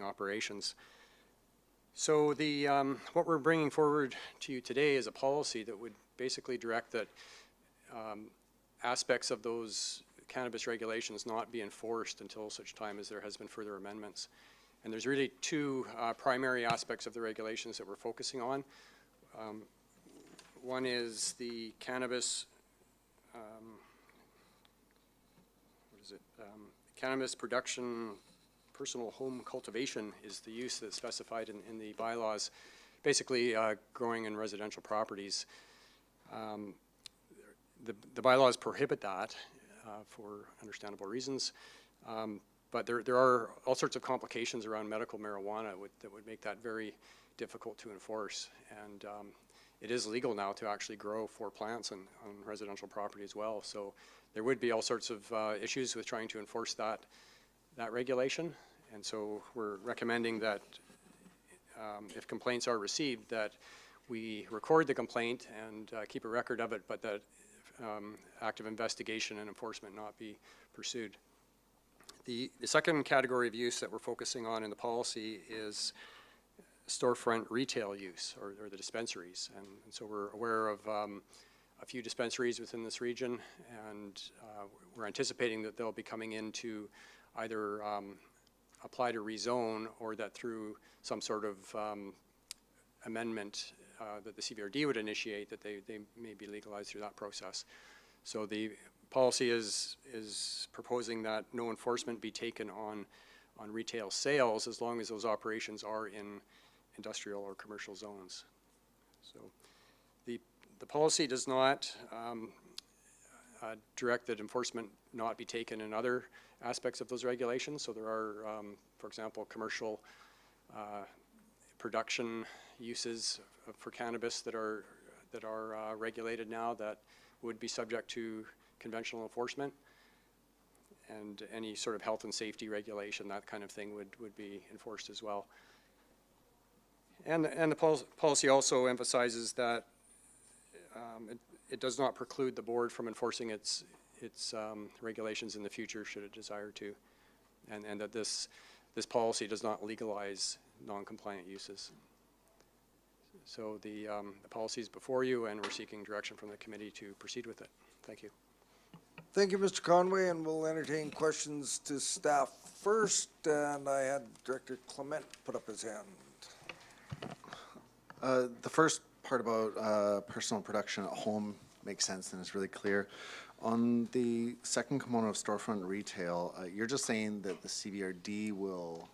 operations. So what we're bringing forward to you today is a policy that would basically direct that aspects of those cannabis regulations not be enforced until such time as there has been further amendments. And there's really two primary aspects of the regulations that we're focusing on. One is the cannabis, cannabis production, personal home cultivation is the use that's specified in the bylaws, basically growing in residential properties. The bylaws prohibit that, for understandable reasons. But there are all sorts of complications around medical marijuana that would make that very difficult to enforce. And it is legal now to actually grow 4 plants on residential property as well. So there would be all sorts of issues with trying to enforce that regulation. And so we're recommending that if complaints are received, that we record the complaint and keep a record of it, but that active investigation and enforcement not be pursued. The second category of use that we're focusing on in the policy is storefront retail use, or the dispensaries. And so we're aware of a few dispensaries within this region, and we're anticipating that they'll be coming in to either apply to rezone, or that through some sort of amendment that the CVRD would initiate, that they may be legalized through that process. So the policy is proposing that no enforcement be taken on retail sales as long as those operations are in industrial or commercial zones. So the policy does not direct that enforcement not be taken in other aspects of those regulations. So there are, for example, commercial production uses for cannabis that are regulated now that would be subject to conventional enforcement, and any sort of health and safety regulation, that kind of thing would be enforced as well. And the policy also emphasizes that it does not preclude the board from enforcing its regulations in the future should it desire to, and that this policy does not legalize non-compliant uses. So the policy is before you, and we're seeking direction from the committee to proceed with it. Thank you. Thank you, Mr. Conway, and we'll entertain questions to staff first. And I had Director Clement put up his hand. The first part about personal production at home makes sense and is really clear. On the second component of storefront retail, you're just saying that the CVRD will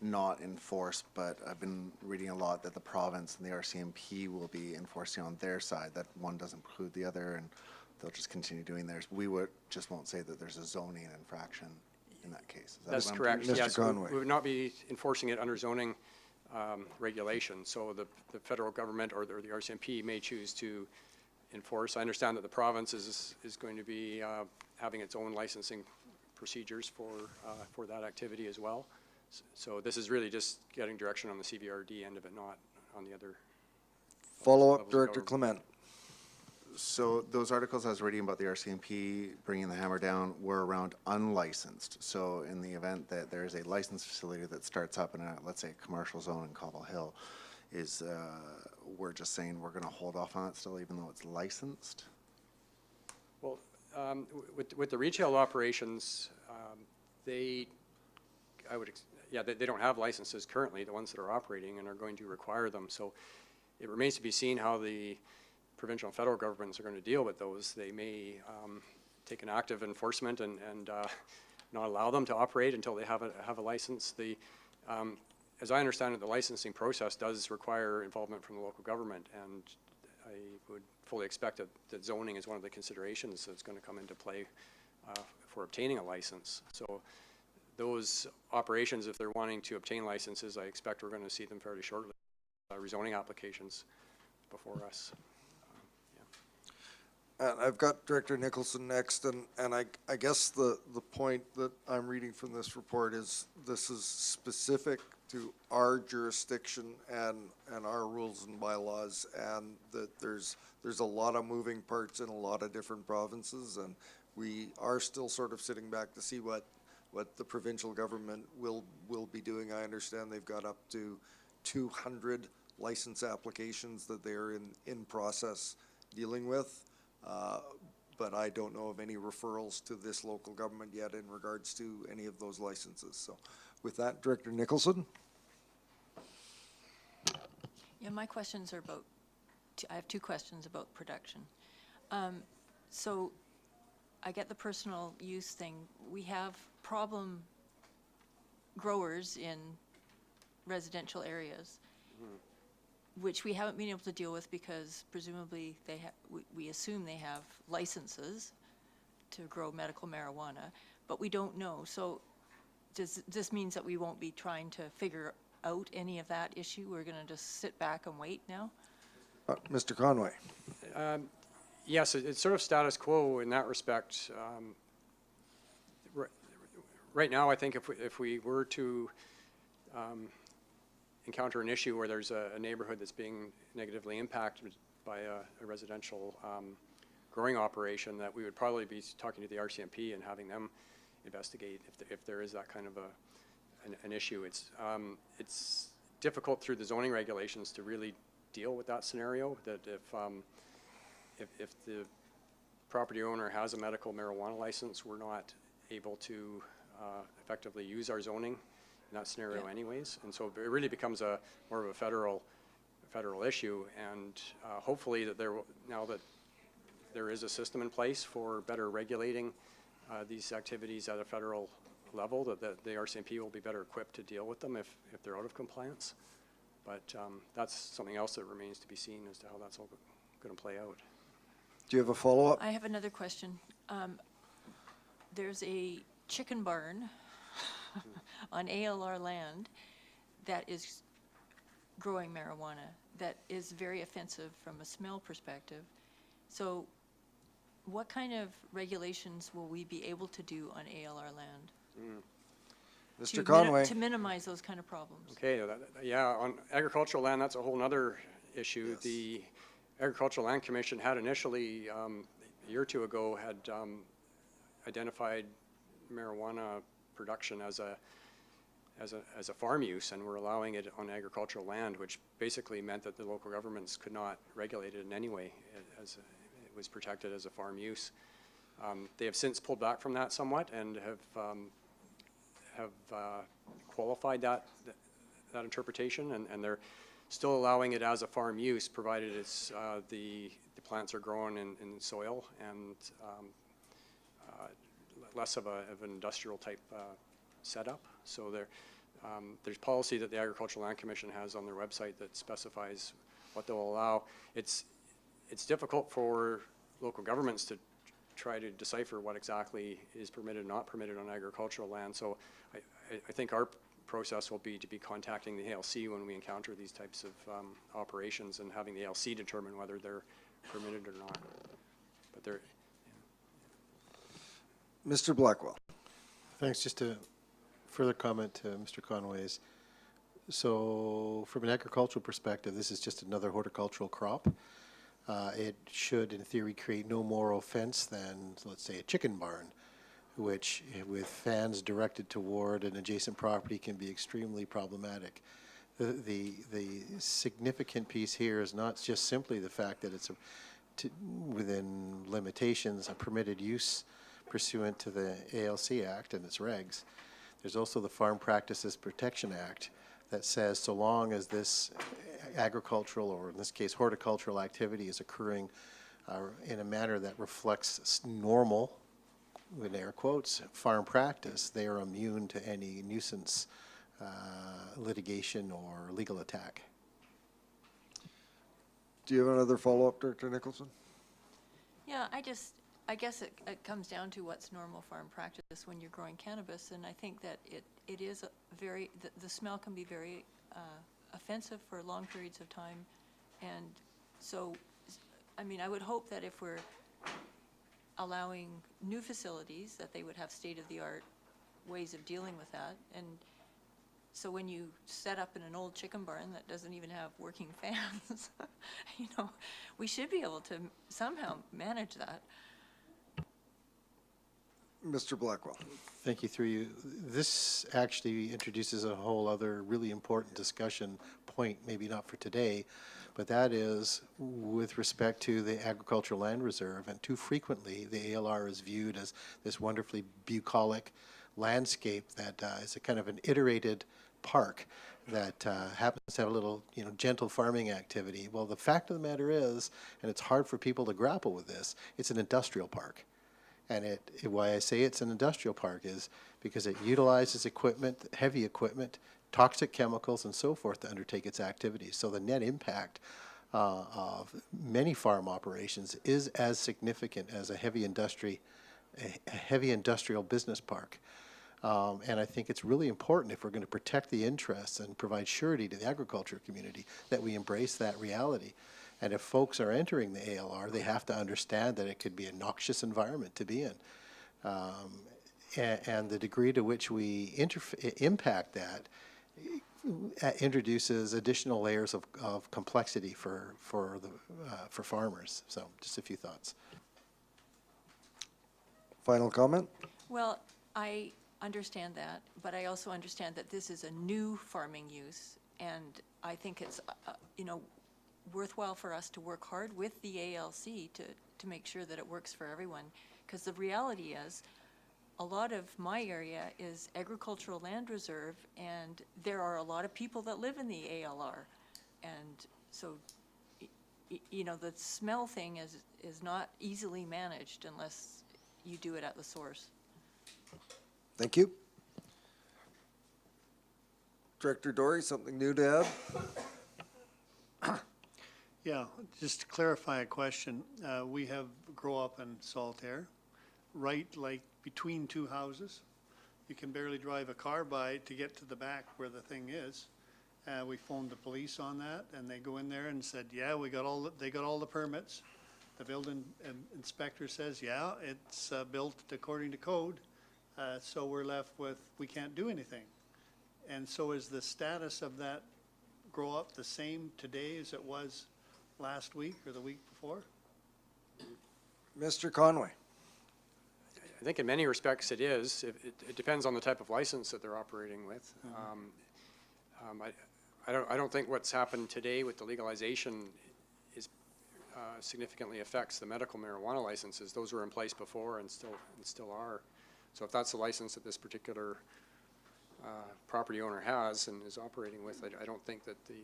not enforce, but I've been reading a lot that the province and the RCMP will be enforcing on their side, that one doesn't preclude the other, and they'll just continue doing theirs. We just won't say that there's a zoning infraction in that case. That's correct. Yes, we would not be enforcing it under zoning regulation. So the federal government or the RCMP may choose to enforce. I understand that the province is going to be having its own licensing procedures for that activity as well. So this is really just getting direction on the CVRD end of it, not on the other. Follow-up, Director Clement. So those articles I was reading about the RCMP bringing the hammer down were around unlicensed. So in the event that there is a licensed facility that starts up in a, let's say, a commercial zone in Cobble Hill, we're just saying we're going to hold off on it still, even though it's licensed? Well, with the retail operations, they don't have licenses currently, the ones that are operating, and are going to require them. So it remains to be seen how the provincial and federal governments are going to deal with those. They may take an active enforcement and not allow them to operate until they have a license. As I understand it, the licensing process does require involvement from the local government, and I would fully expect that zoning is one of the considerations that's going to come into play for obtaining a license. So those operations, if they're wanting to obtain licenses, I expect we're going to see them fairly shortly. Rezoning applications before us. And I've got Director Nicholson next, and I guess the point that I'm reading from this report is this is specific to our jurisdiction and our rules and bylaws, and that there's a lot of moving parts in a lot of different provinces, and we are still sort of sitting back to see what the provincial government will be doing. I understand they've got up to 200 license applications that they're in process dealing with. But I don't know of any referrals to this local government yet in regards to any of those licenses. So with that, Director Nicholson. Yeah, my questions are about, I have 2 questions about production. So I get the personal use thing. We have problem growers in residential areas, which we haven't been able to deal with because presumably we assume they have licenses to grow medical marijuana, but we don't know. So does this means that we won't be trying to figure out any of that issue? We're going to just sit back and wait now? Mr. Conway. Yes, it's sort of status quo in that respect. Right now, I think if we were to encounter an issue where there's a neighborhood that's being negatively impacted by a residential growing operation, that we would probably be talking to the RCMP and having them investigate if there is that kind of an issue. It's difficult through the zoning regulations to really deal with that scenario, that if the property owner has a medical marijuana license, we're not able to effectively use our zoning in that scenario anyways. And so it really becomes more of a federal issue, and hopefully that now that there is a system in place for better regulating these activities at a federal level, that the RCMP will be better equipped to deal with them if they're out of compliance. But that's something else that remains to be seen as to how that's all going to play out. Do you have a follow-up? I have another question. There's a chicken barn on ALR land that is growing marijuana that is very offensive from a smell perspective. So what kind of regulations will we be able to do on ALR land? Mr. Conway. To minimize those kind of problems. Okay, yeah, on agricultural land, that's a whole other issue. Yes. The Agricultural Land Commission had initially, a year or two ago, had identified marijuana production as a farm use, and were allowing it on agricultural land, which basically meant that the local governments could not regulate it in any way, as it was protected as a farm use. They have since pulled back from that somewhat and have qualified that interpretation, and they're still allowing it as a farm use, provided it's the plants are grown in soil and less of an industrial type setup. So there's policy that the Agricultural Land Commission has on their website that specifies what they'll allow. It's difficult for local governments to try to decipher what exactly is permitted and not permitted on agricultural land. So I think our process will be to be contacting the ALC when we encounter these types of operations, and having the ALC determine whether they're permitted or not. But they're. Mr. Blackwell. Thanks. Just a further comment to Mr. Conway's. So from an agricultural perspective, this is just another horticultural crop. It should, in theory, create no more offense than, let's say, a chicken barn, which, with fans directed toward an adjacent property, can be extremely problematic. The significant piece here is not just simply the fact that it's within limitations, a permitted use pursuant to the ALC Act and its regs. There's also the Farm Practices Protection Act that says so long as this agricultural, or in this case horticultural activity, is occurring in a manner that reflects normal, in air quotes, farm practice, they are immune to any nuisance litigation or legal attack. Do you have another follow-up, Director Nicholson? Yeah, I guess it comes down to what's normal farm practice when you're growing cannabis, and I think that it is the smell can be very offensive for long periods of time. And so, I mean, I would hope that if we're allowing new facilities, that they would have state-of-the-art ways of dealing with that. And so when you set up in an old chicken barn that doesn't even have working fans, you know, we should be able to somehow manage that. Mr. Blackwell. Thank you. Through you. This actually introduces a whole other really important discussion point, maybe not for today, but that is with respect to the Agricultural Land Reserve. And too frequently, the ALR is viewed as this wonderfully bucolic landscape that is a kind of an iterated park that happens to have a little, gentle farming activity. Well, the fact of the matter is, and it's hard for people to grapple with this, it's an industrial park. And why I say it's an industrial park is because it utilizes equipment, heavy equipment, toxic chemicals, and so forth to undertake its activities. So the net impact of many farm operations is as significant as a heavy industry a heavy industrial business park. And I think it's really important, if we're going to protect the interests and provide surety to the agriculture community, that we embrace that reality. And if folks are entering the ALR, they have to understand that it could be a noxious environment to be in. And the degree to which we impact that introduces additional layers of complexity for farmers. So just a few thoughts. Final comment? Well, I understand that, but I also understand that this is a new farming use, and I think it's, worthwhile for us to work hard with the ALC to make sure that it works for everyone. Because the reality is, a lot of my area is agricultural land reserve, and there are a lot of people that live in the ALR. And so, the smell thing is not easily managed unless you do it at the source. Thank you. Director Dory, something new to add? Yeah, just to clarify a question, we have grow up in Saltaire, right like between two houses. You can barely drive a car by to get to the back where the thing is. We phoned the police on that, and they go in there and said, yeah, they got all the permits. The building inspector says, yeah, it's built according to code, so we're left with, we can't do anything. And so is the status of that grow up the same today as it was last week or the week before? Mr. Conway. I think in many respects it is. It depends on the type of license that they're operating with. I don't think what's happened today with the legalization is significantly affects the medical marijuana licenses. Those were in place before and still are. So if that's the license that this particular property owner has and is operating with, I don't think that the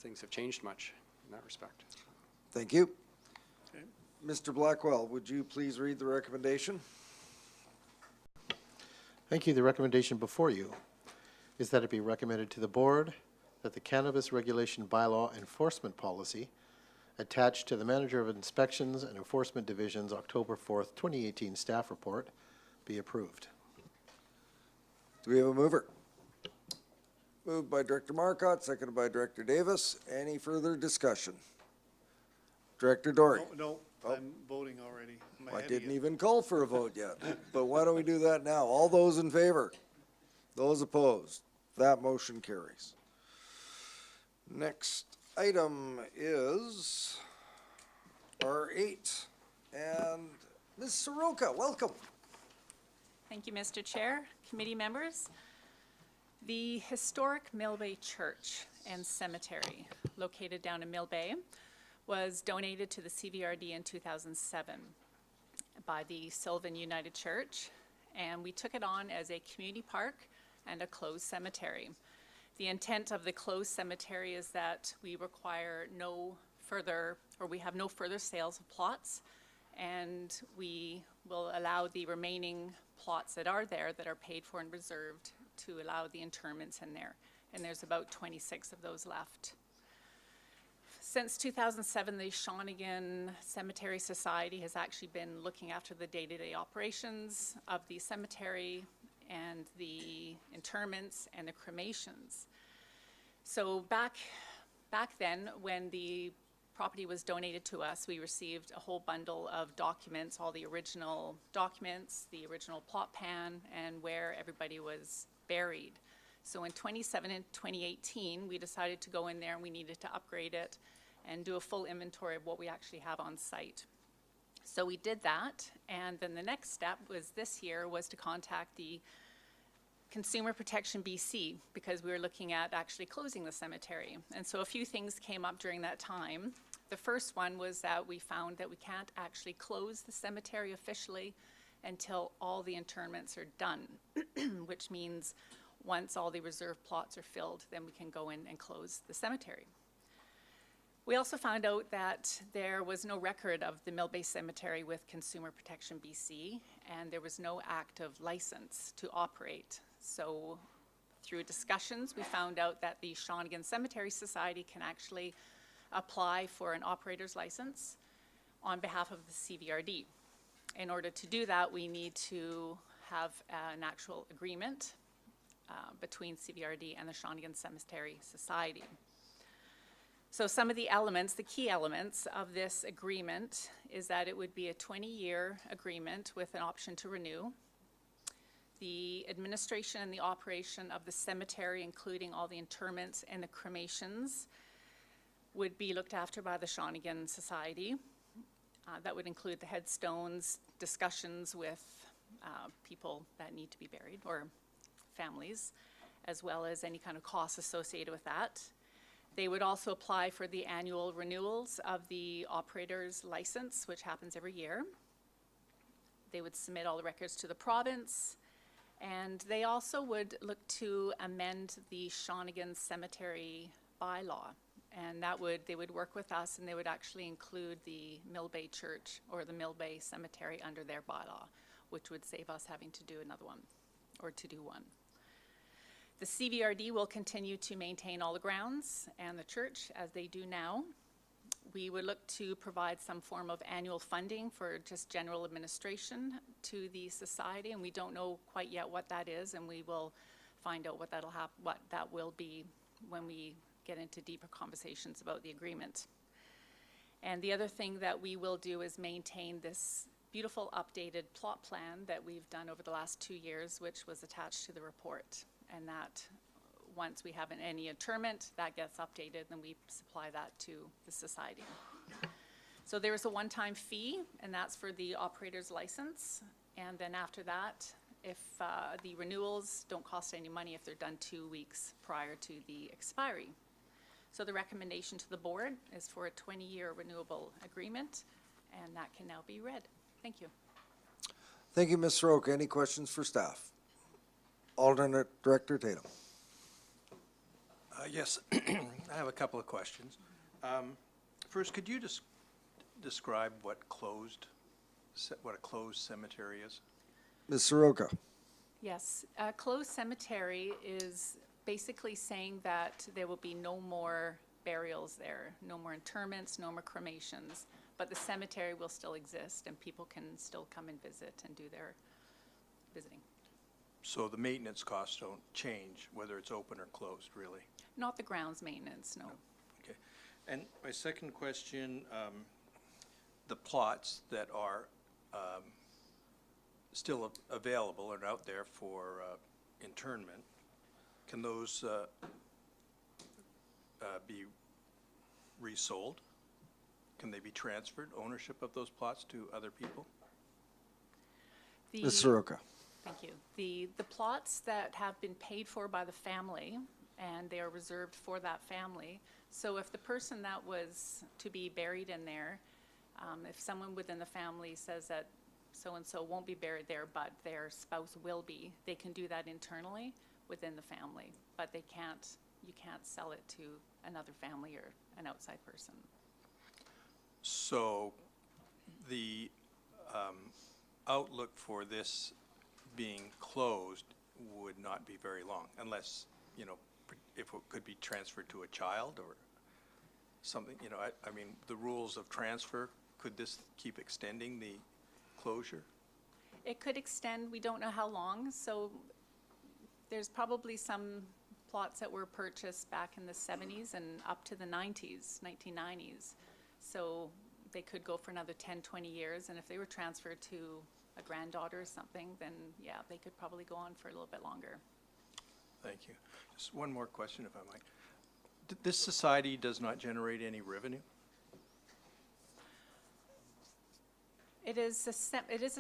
things have changed much in that respect. Thank you. Okay. Mr. Blackwell, would you please read the recommendation? Thank you. The recommendation before you is that it be recommended to the board that the Cannabis Regulation Bylaw Enforcement Policy attached to the Manager of Inspections and Enforcement Division's October 4th, 2018 staff report be approved. Do we have a mover? Moved by Director Marcotte, seconded by Director Davis. Any further discussion? Director Dory. No, I'm voting already. I'm I ahead of didn't you. even call for a vote yet, but why don't we do that now? All those in favor? Those opposed? That motion carries. Next item is R8, and Ms. Soroka, welcome. Thank you, Mr. Chair, committee members. The historic Mill Bay Church and Cemetery, located down in Mill Bay, was donated to the CVRD in 2007 by the Sylvan United Church, and we took it on as a community park and a closed cemetery. The intent of the closed cemetery is that we require we have no further sales of plots, and we will allow the remaining plots that are there that are paid for and reserved to allow the interments in there. And there's about 26 of those left. Since 2007, the Shawnigan Cemetery Society has actually been looking after the day-to-day operations of the cemetery and the interments and the cremations. So back then, when the property was donated to us, we received a whole bundle of documents, all the original documents, the original plot plan, and where everybody was buried. So in 2018, we decided to go in there and we needed to upgrade it and do a full inventory of what we actually have on site. So we did that, and then the next step was this year was to contact the Consumer Protection BC because we were looking at actually closing the cemetery. And so a few things came up during that time. The first one was that we found that we can't actually close the cemetery officially until all the interments are done, which means once all the reserve plots are filled, then we can go in and close the cemetery. We also found out that there was no record of the Mill Bay Cemetery with Consumer Protection BC, and there was no active license to operate. So through discussions, we found out that the Shawnigan Cemetery Society can actually apply for an operator's license on behalf of the CVRD. In order to do that, we need to have an actual agreement between CVRD and the Shawnigan Cemetery Society. So some of the elements, the key elements of this agreement is that it would be a 20-year agreement with an option to renew. The administration and the operation of the cemetery, including all the interments and the cremations, would be looked after by the Shawnigan Society. That would include the headstones, discussions with people that need to be buried, or families, as well as any kind of costs associated with that. They would also apply for the annual renewals of the operator's license, which happens every year. They would submit all the records to the province, and they also would look to amend the Shawnigan Cemetery bylaw. And they would work with us, and they would actually include the Mill Bay Church or the Mill Bay Cemetery under their bylaw, which would save us having to do another one, or to do one. The CVRD will continue to maintain all the grounds and the church as they do now. We would look to provide some form of annual funding for just general administration to the society, and we don't know quite yet what that is, and we will find out what that will be when we get into deeper conversations about the agreement. And the other thing that we will do is maintain this beautiful updated plot plan that we've done over the last 2 years, which was attached to the report. And that, once we have any interment, that gets updated, and we supply that to the society. So there is a one-time fee, and that's for the operator's license. And then after that, if the renewals don't cost any money if they're done 2 weeks prior to the expiry. So the recommendation to the board is for a 20-year renewable agreement, and that can now be read. Thank you. Thank you, Ms. Soroka. Any questions for staff? Alternate Director Tatum. Yes, I have a couple of questions. First, could you describe what a closed cemetery is? Ms. Soroka. Yes, a closed cemetery is basically saying that there will be no more burials there, no more interments, no more cremations, but the cemetery will still exist and people can still come and visit and do their visiting. So the maintenance costs don't change whether it's open or closed, really? Not the grounds maintenance, no. Okay. And my second question, the plots that are still available and out there for internment, can those be resold? Can they be transferred, ownership of those plots to other people? Ms. Soroka. Thank you. The plots that have been paid for by the family, and they are reserved for that family. So if the person that was to be buried in there, if someone within the family says that so-and-so won't be buried there, but their spouse will be, they can do that internally within the family. But you can't sell it to another family or an outside person. So the outlook for this being closed would not be very long, unless, if it could be transferred to a child or something, I mean, the rules of transfer, could this keep extending the closure? It could extend, we don't know how long, so there's probably some plots that were purchased back in the 70s and up to the 1990s. So they could go for another 10, 20 years, and if they were transferred to a granddaughter or something, then yeah, they could probably go on for a little bit longer. Thank you. Just one more question, if I might. This society does not generate any revenue? It is a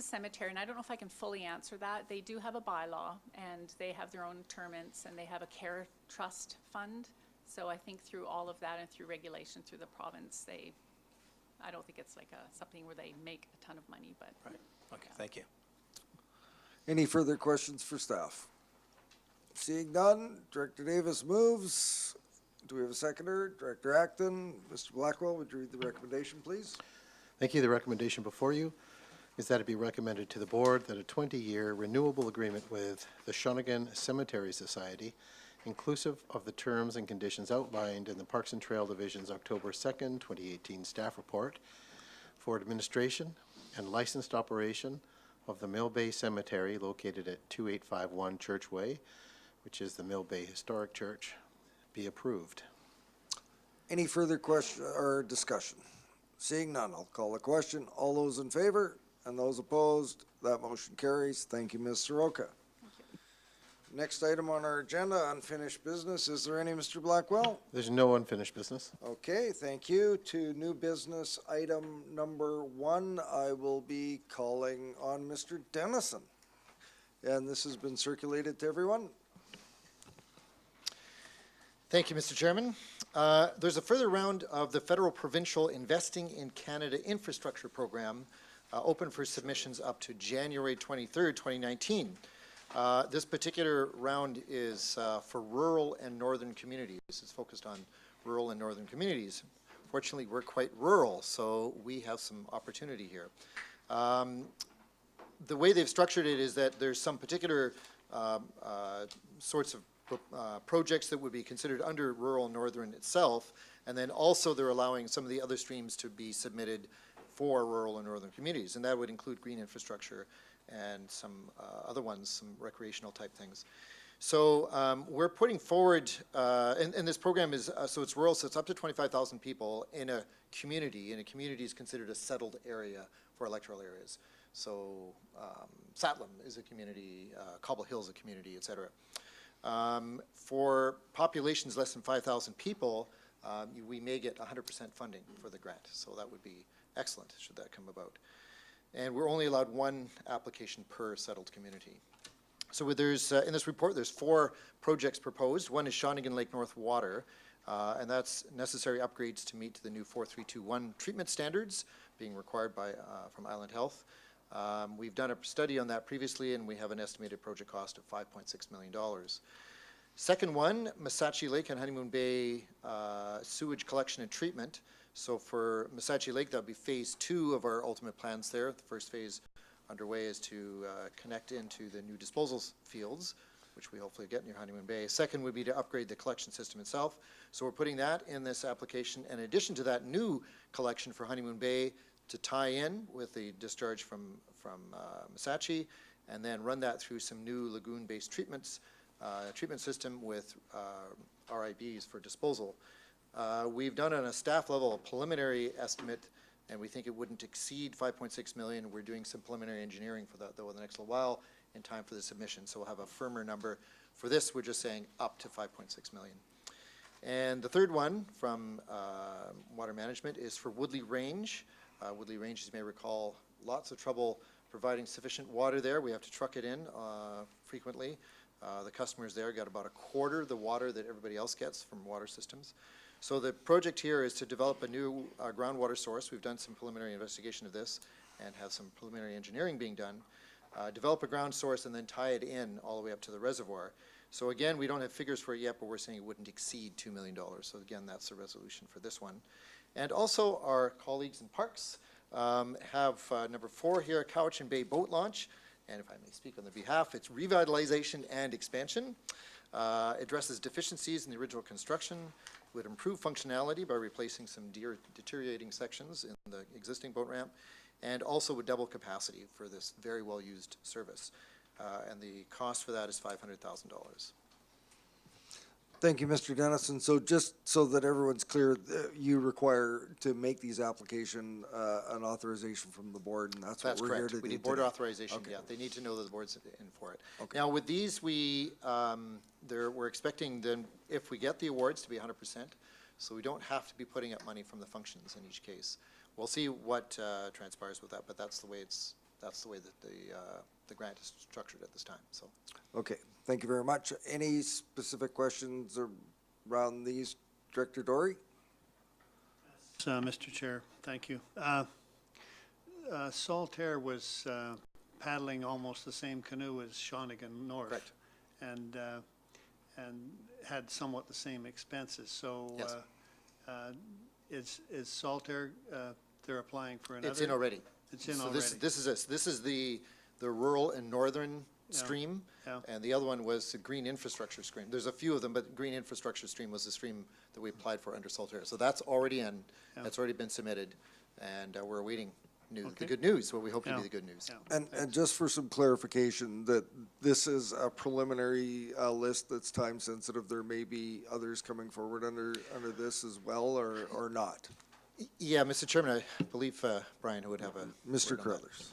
cemetery, and I don't know if I can fully answer that. They do have a bylaw, and they have their own interments, and they have a care trust fund. So I think through all of that and through regulation through the province, I don't think it's like something where they make a ton of money, but. Right. Okay, thank you. Any further questions for staff? Seeing none, Director Davis moves. Do we have a seconder? Director Acton, Mr. Blackwell, would you read the recommendation, please? Thank you. The recommendation before you is that it be recommended to the board that a 20-year renewable agreement with the Shawnigan Cemetery Society, inclusive of the terms and conditions outlined in the Parks and Trail Division's October 2nd, 2018 staff report for administration and licensed operation of the Mill Bay Cemetery located at 2851 Church Way, which is the Mill Bay Historic Church, be approved. Any further question or discussion? Seeing none, I'll call the question. All those in favor and those opposed, that motion carries. Thank you, Ms. Soroka. Next item on our agenda, unfinished business. Is there any, Mr. Blackwell? There's no unfinished business. Okay, thank you. To new business item number 1, I will be calling on Mr. Dennison. And this has been circulated to everyone. Thank you, Mr. Chairman. There's a further round of the Federal Provincial Investing in Canada Infrastructure Program open for submissions up to January 23rd, 2019. This particular round is for rural and northern communities. It's focused on rural and northern communities. Fortunately, we're quite rural, so we have some opportunity here. The way they've structured it is that there's some particular sorts of projects that would be considered under rural and northern itself, and then also they're allowing some of the other streams to be submitted for rural and northern communities, and that would include green infrastructure and some other ones, some recreational type things. So we're putting forward, and this program is, so it's rural, so it's up to 25,000 people in a community, and a community is considered a settled area for electoral areas. So Satlam is a community, Cobble Hill is a community, et cetera. For populations less than 5,000 people, we may get 100% funding for the grant, so that would be excellent should that come about. And we're only allowed one application per settled community. So there's, in this report, there's 4 projects proposed. One is Shawnigan Lake North Water, and that's necessary upgrades to meet the new 4321 treatment standards being required by, from Island Health. We've done a study on that previously, and we have an estimated project cost of $5.6 million. Second one, Missachi Lake and Honeymoon Bay sewage collection and treatment. So for Missachi Lake, that'll be phase 2 of our ultimate plans there. The first phase underway is to connect into the new disposal fields, which we hopefully get near Honeymoon Bay. Second would be to upgrade the collection system itself. So we're putting that in this application. In addition to that, new collection for Honeymoon Bay to tie in with the discharge from Missachi, and then run that through some new lagoon-based treatment system with RIBs for disposal. We've done on a staff level a preliminary estimate, and we think it wouldn't exceed $5.6 million. We're doing some preliminary engineering for that, though, in the next little while in time for the submission. So we'll have a firmer number. For this, we're just saying up to $5.6 million. And the third one from Water Management is for Woodley Range. Woodley Range, as you may recall, lots of trouble providing sufficient water there. We have to truck it in frequently. The customers there got about a quarter the water that everybody else gets from water systems. So the project here is to develop a new groundwater source. We've done some preliminary investigation of this and have some preliminary engineering being done. Develop a ground source and then tie it in all the way up to the reservoir. So again, we don't have figures for it yet, but we're saying it wouldn't exceed $2 million. So again, that's the resolution for this one. And also our colleagues in Parks have number 4 here, Cowichan Bay Boat Launch. And if I may speak on their behalf, it's revitalization and expansion. Addresses deficiencies in the original construction, would improve functionality by replacing some deteriorating sections in the existing boat ramp, and also would double capacity for this very well-used service. And the cost for that is $500,000. Thank you, Mr. Dennison. So just so that everyone's clear, you require to make these application an authorization from the board, and that's what we're here to do. We need board today. authorization, Okay. yeah. They need to know that the board's in for it. Okay. Now, with these, we're expecting them, if we get the awards, to be 100%. So we don't have to be putting up money from the functions in each case. We'll see what transpires with that, but that's the way that the grant is structured at this time. So. Okay, thank you very much. Any specific questions around these, Director Dory? Mr. Chair, thank you. Saltaire was paddling almost the same canoe as Shawnigan North. Correct. And had somewhat the same expenses. So Yes. is Saltaire, they're applying for another? It's in already. It's in so already. This is the rural and northern stream, and the other one was the green infrastructure stream. There's a few of them, but green infrastructure stream was the stream that we applied for under Saltaire. So that's already in. That's already been submitted, and we're awaiting news, the Okay. good news, what we hope to be Yeah. the good news. Yeah. And just for some clarification, that this is a preliminary list that's time sensitive. There may be others coming forward under this as well, or not. Yeah, Mr. Chairman, I believe Brian would have a Mr. word on that. Carruthers.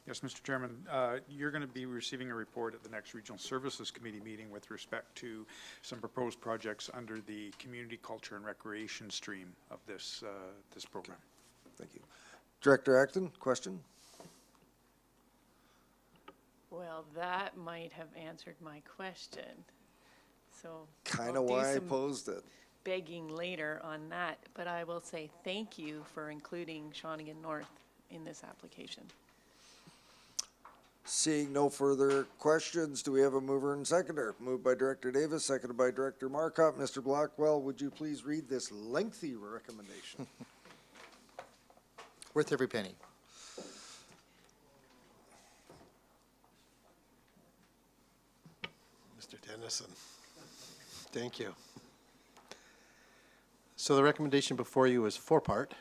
Yes, Mr. Chairman, you're going to be receiving a report at the next Regional Services Committee meeting with respect to some proposed projects under the Community Culture and Recreation stream of this program. Thank you. Director Acton, question? Well, that might have answered my question. So Kind I'll of do why I some posed it. begging later on that, but I will say thank you for including Shawnigan North in this application. Seeing no further questions, do we have a mover and seconder? Moved by Director Davis, seconded by Director Markup. Mr. Blackwell, would you please read this lengthy recommendation? Worth every penny. Mr. Dennison. Thank you. So the recommendation before you is four-part.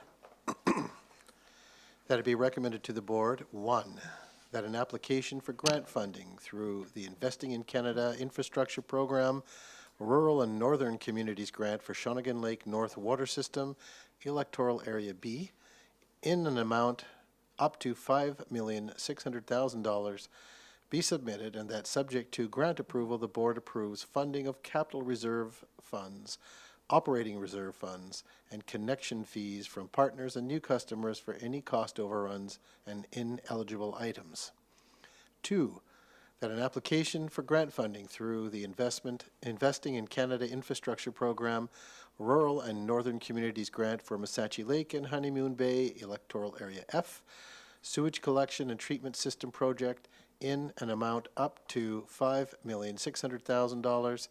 That it be recommended to the board, one, that an application for grant funding through the Investing in Canada Infrastructure Program, Rural and Northern Communities Grant for Shawnigan Lake North Water System, Electoral Area B, in an amount up to $5,600,000 be submitted, and that subject to grant approval, the board approves funding of capital reserve funds, operating reserve funds, and connection fees from partners and new customers for any cost overruns and ineligible items. Two, that an application for grant funding through the Investing in Canada Infrastructure Program, Rural and Northern Communities Grant for Massachi Lake and Honeymoon Bay, Electoral Area F, Sewage Collection and Treatment System Project in an amount up to $5,600,000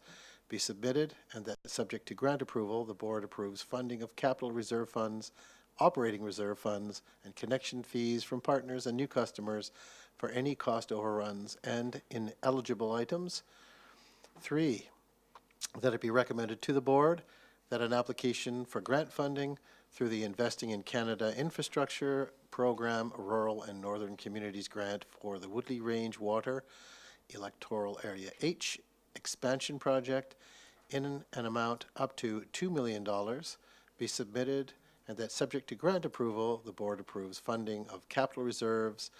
be submitted, and that subject to grant approval, the board approves funding of capital reserve funds, operating reserve funds, and connection fees from partners and new customers for any cost overruns and ineligible items. Three, that it be recommended to the board that an application for grant funding through the Investing in Canada Infrastructure Program, Rural and Northern Communities Grant for the Woodley Range Water, Electoral Area H, expansion project in an amount up to $2 million be submitted, and that subject to grant approval, the board approves funding of capital reserves,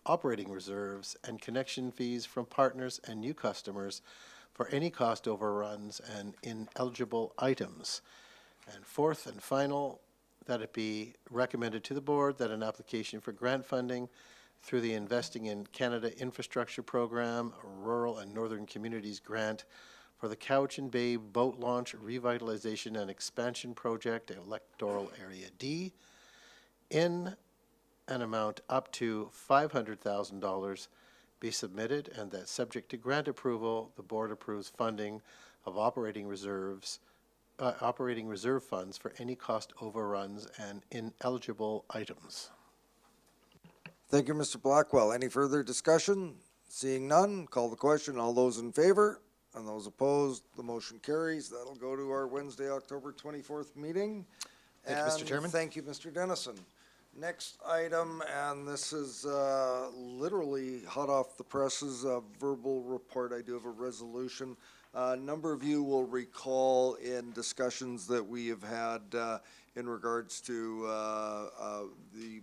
operating reserves, and connection fees from partners and new customers for any cost overruns and ineligible items. And fourth and final, that it be recommended to the board that an application for grant funding through the Investing in Canada Infrastructure Program, Rural and Northern Communities Grant for the Cowichan Bay Boat Launch Revitalization and Expansion Project, Electoral Area D, in an amount up to $500,000 be submitted, and that subject to grant approval, the board approves funding of operating reserve funds for any cost overruns and ineligible items. Thank you, Mr. Blackwell. Any further discussion? Seeing none, call the question. All those in favor and those opposed, the motion carries. That'll go to our Wednesday, October 24th meeting. Thank you, Mr. Chairman. Thank you, Mr. Dennison. Next item, and this is literally hot off the presses, a verbal report. I do have a resolution. A number of you will recall in discussions that we have had in regards to the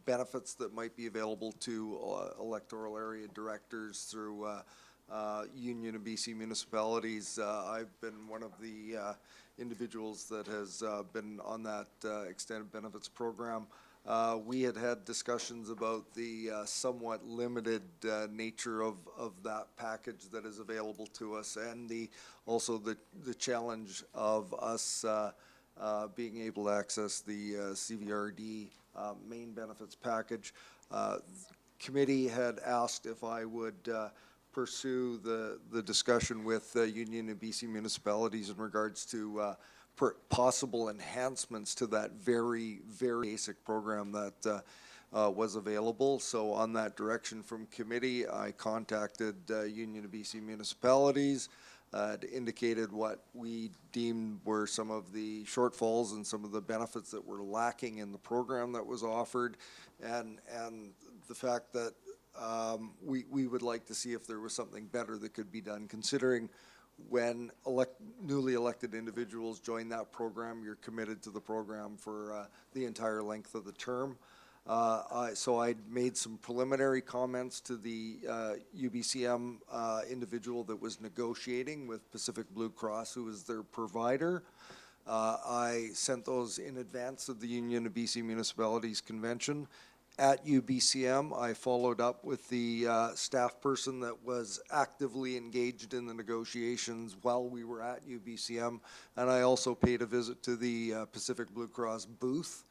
benefits that might be available to electoral area directors through Union of BC Municipalities. I've been one of the individuals that has been on that extended benefits program. We had discussions about the somewhat limited nature of that package that is available to us, and also the challenge of us being able to access the CVRD main benefits package. Committee had asked if I would pursue the discussion with Union and BC Municipalities in regards to possible enhancements to that very, very basic program that was available. So on that direction from committee, I contacted Union of BC Municipalities. had indicated what we deemed were some of the shortfalls and some of the benefits that were lacking in the program that was offered, and the fact that we would like to see if there was something better that could be done, considering when newly elected individuals join that program, you're committed to the program for the entire length of the term. So I made some preliminary comments to the UBCM individual that was negotiating with Pacific Blue Cross, who was their provider. I sent those in advance of the Union of BC Municipalities Convention. At UBCM, I followed up with the staff person that was actively engaged in the negotiations while we were at UBCM, and I also paid a visit to the Pacific Blue Cross booth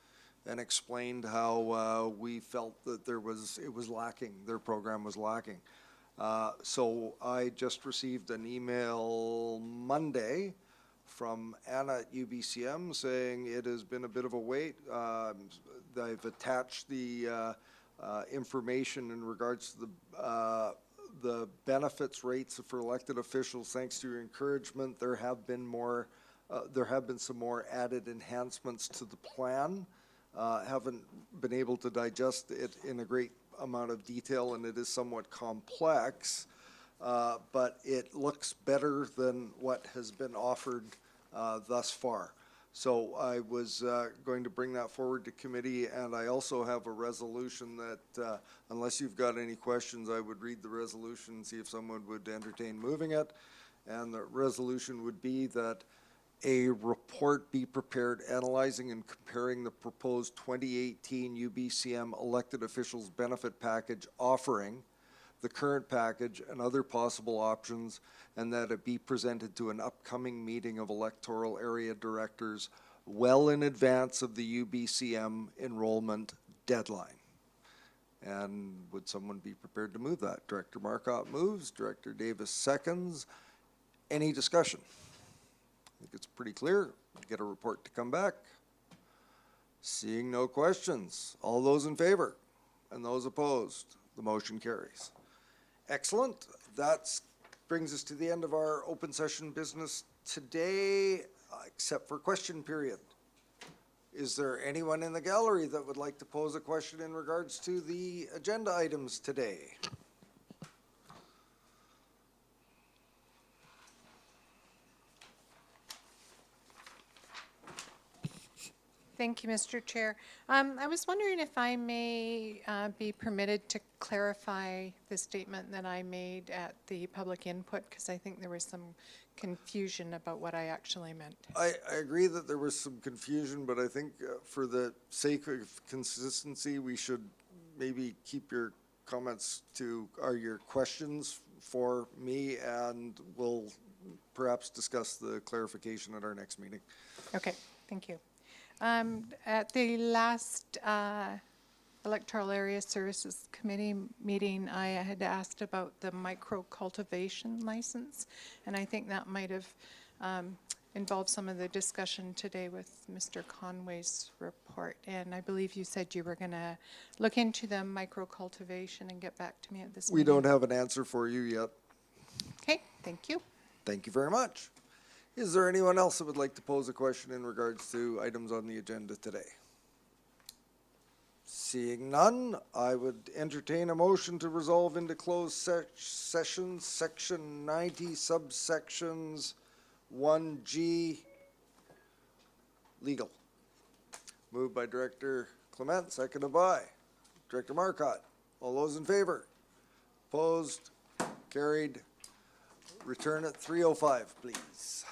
and explained how we felt that it was lacking, their program was lacking. So I just received an email Monday from Anna at UBCM saying it has been a bit of a wait. They've attached the information in regards to the benefits rates for elected officials. Thanks to your encouragement, there have been some more added enhancements to the plan. Haven't been able to digest it in a great amount of detail, and it is somewhat complex, but it looks better than what has been offered thus far. So I was going to bring that forward to committee, and I also have a resolution that, unless you've got any questions, I would read the resolution and see if someone would entertain moving it. And the resolution would be that a report be prepared analyzing and comparing the proposed 2018 UBCM elected officials benefit package offering the current package and other possible options, and that it be presented to an upcoming meeting of electoral area directors well in advance of the UBCM enrollment deadline. And would someone be prepared to move that? Director Marcotte moves, Director Davis seconds. Any discussion? I think it's pretty clear. Get a report to come back. Seeing no questions. All those in favor and those opposed, the motion carries. Excellent. That brings us to the end of our open session business today, except for question period. Is there anyone in the gallery that would like to pose a question in regards to the agenda items today? Thank you, Mr. Chair. I was wondering if I may be permitted to clarify the statement that I made at the public input, because I think there was some confusion about what I actually meant. I agree that there was some confusion, but I think for the sake of consistency, we should maybe keep your comments to, or your questions for me, and we'll perhaps discuss the clarification at our next meeting. Okay, thank you. At the last Electoral Area Services Committee meeting, I had asked about the micro cultivation license, and I think that might have involved some of the discussion today with Mr. Conway's report. And I believe you said you were going to look into the micro cultivation and get back to me at this meeting. We don't have an answer for you yet. Okay, thank you. Thank you very much. Is there anyone else that would like to pose a question in regards to items on the agenda today? Seeing none, I would entertain a motion to resolve into closed session, section 90, subsections 1G, legal. Moved by Director Clement, seconded by Director Marcotte. All those in favor? Opposed? Carried. Return at 3:05, please.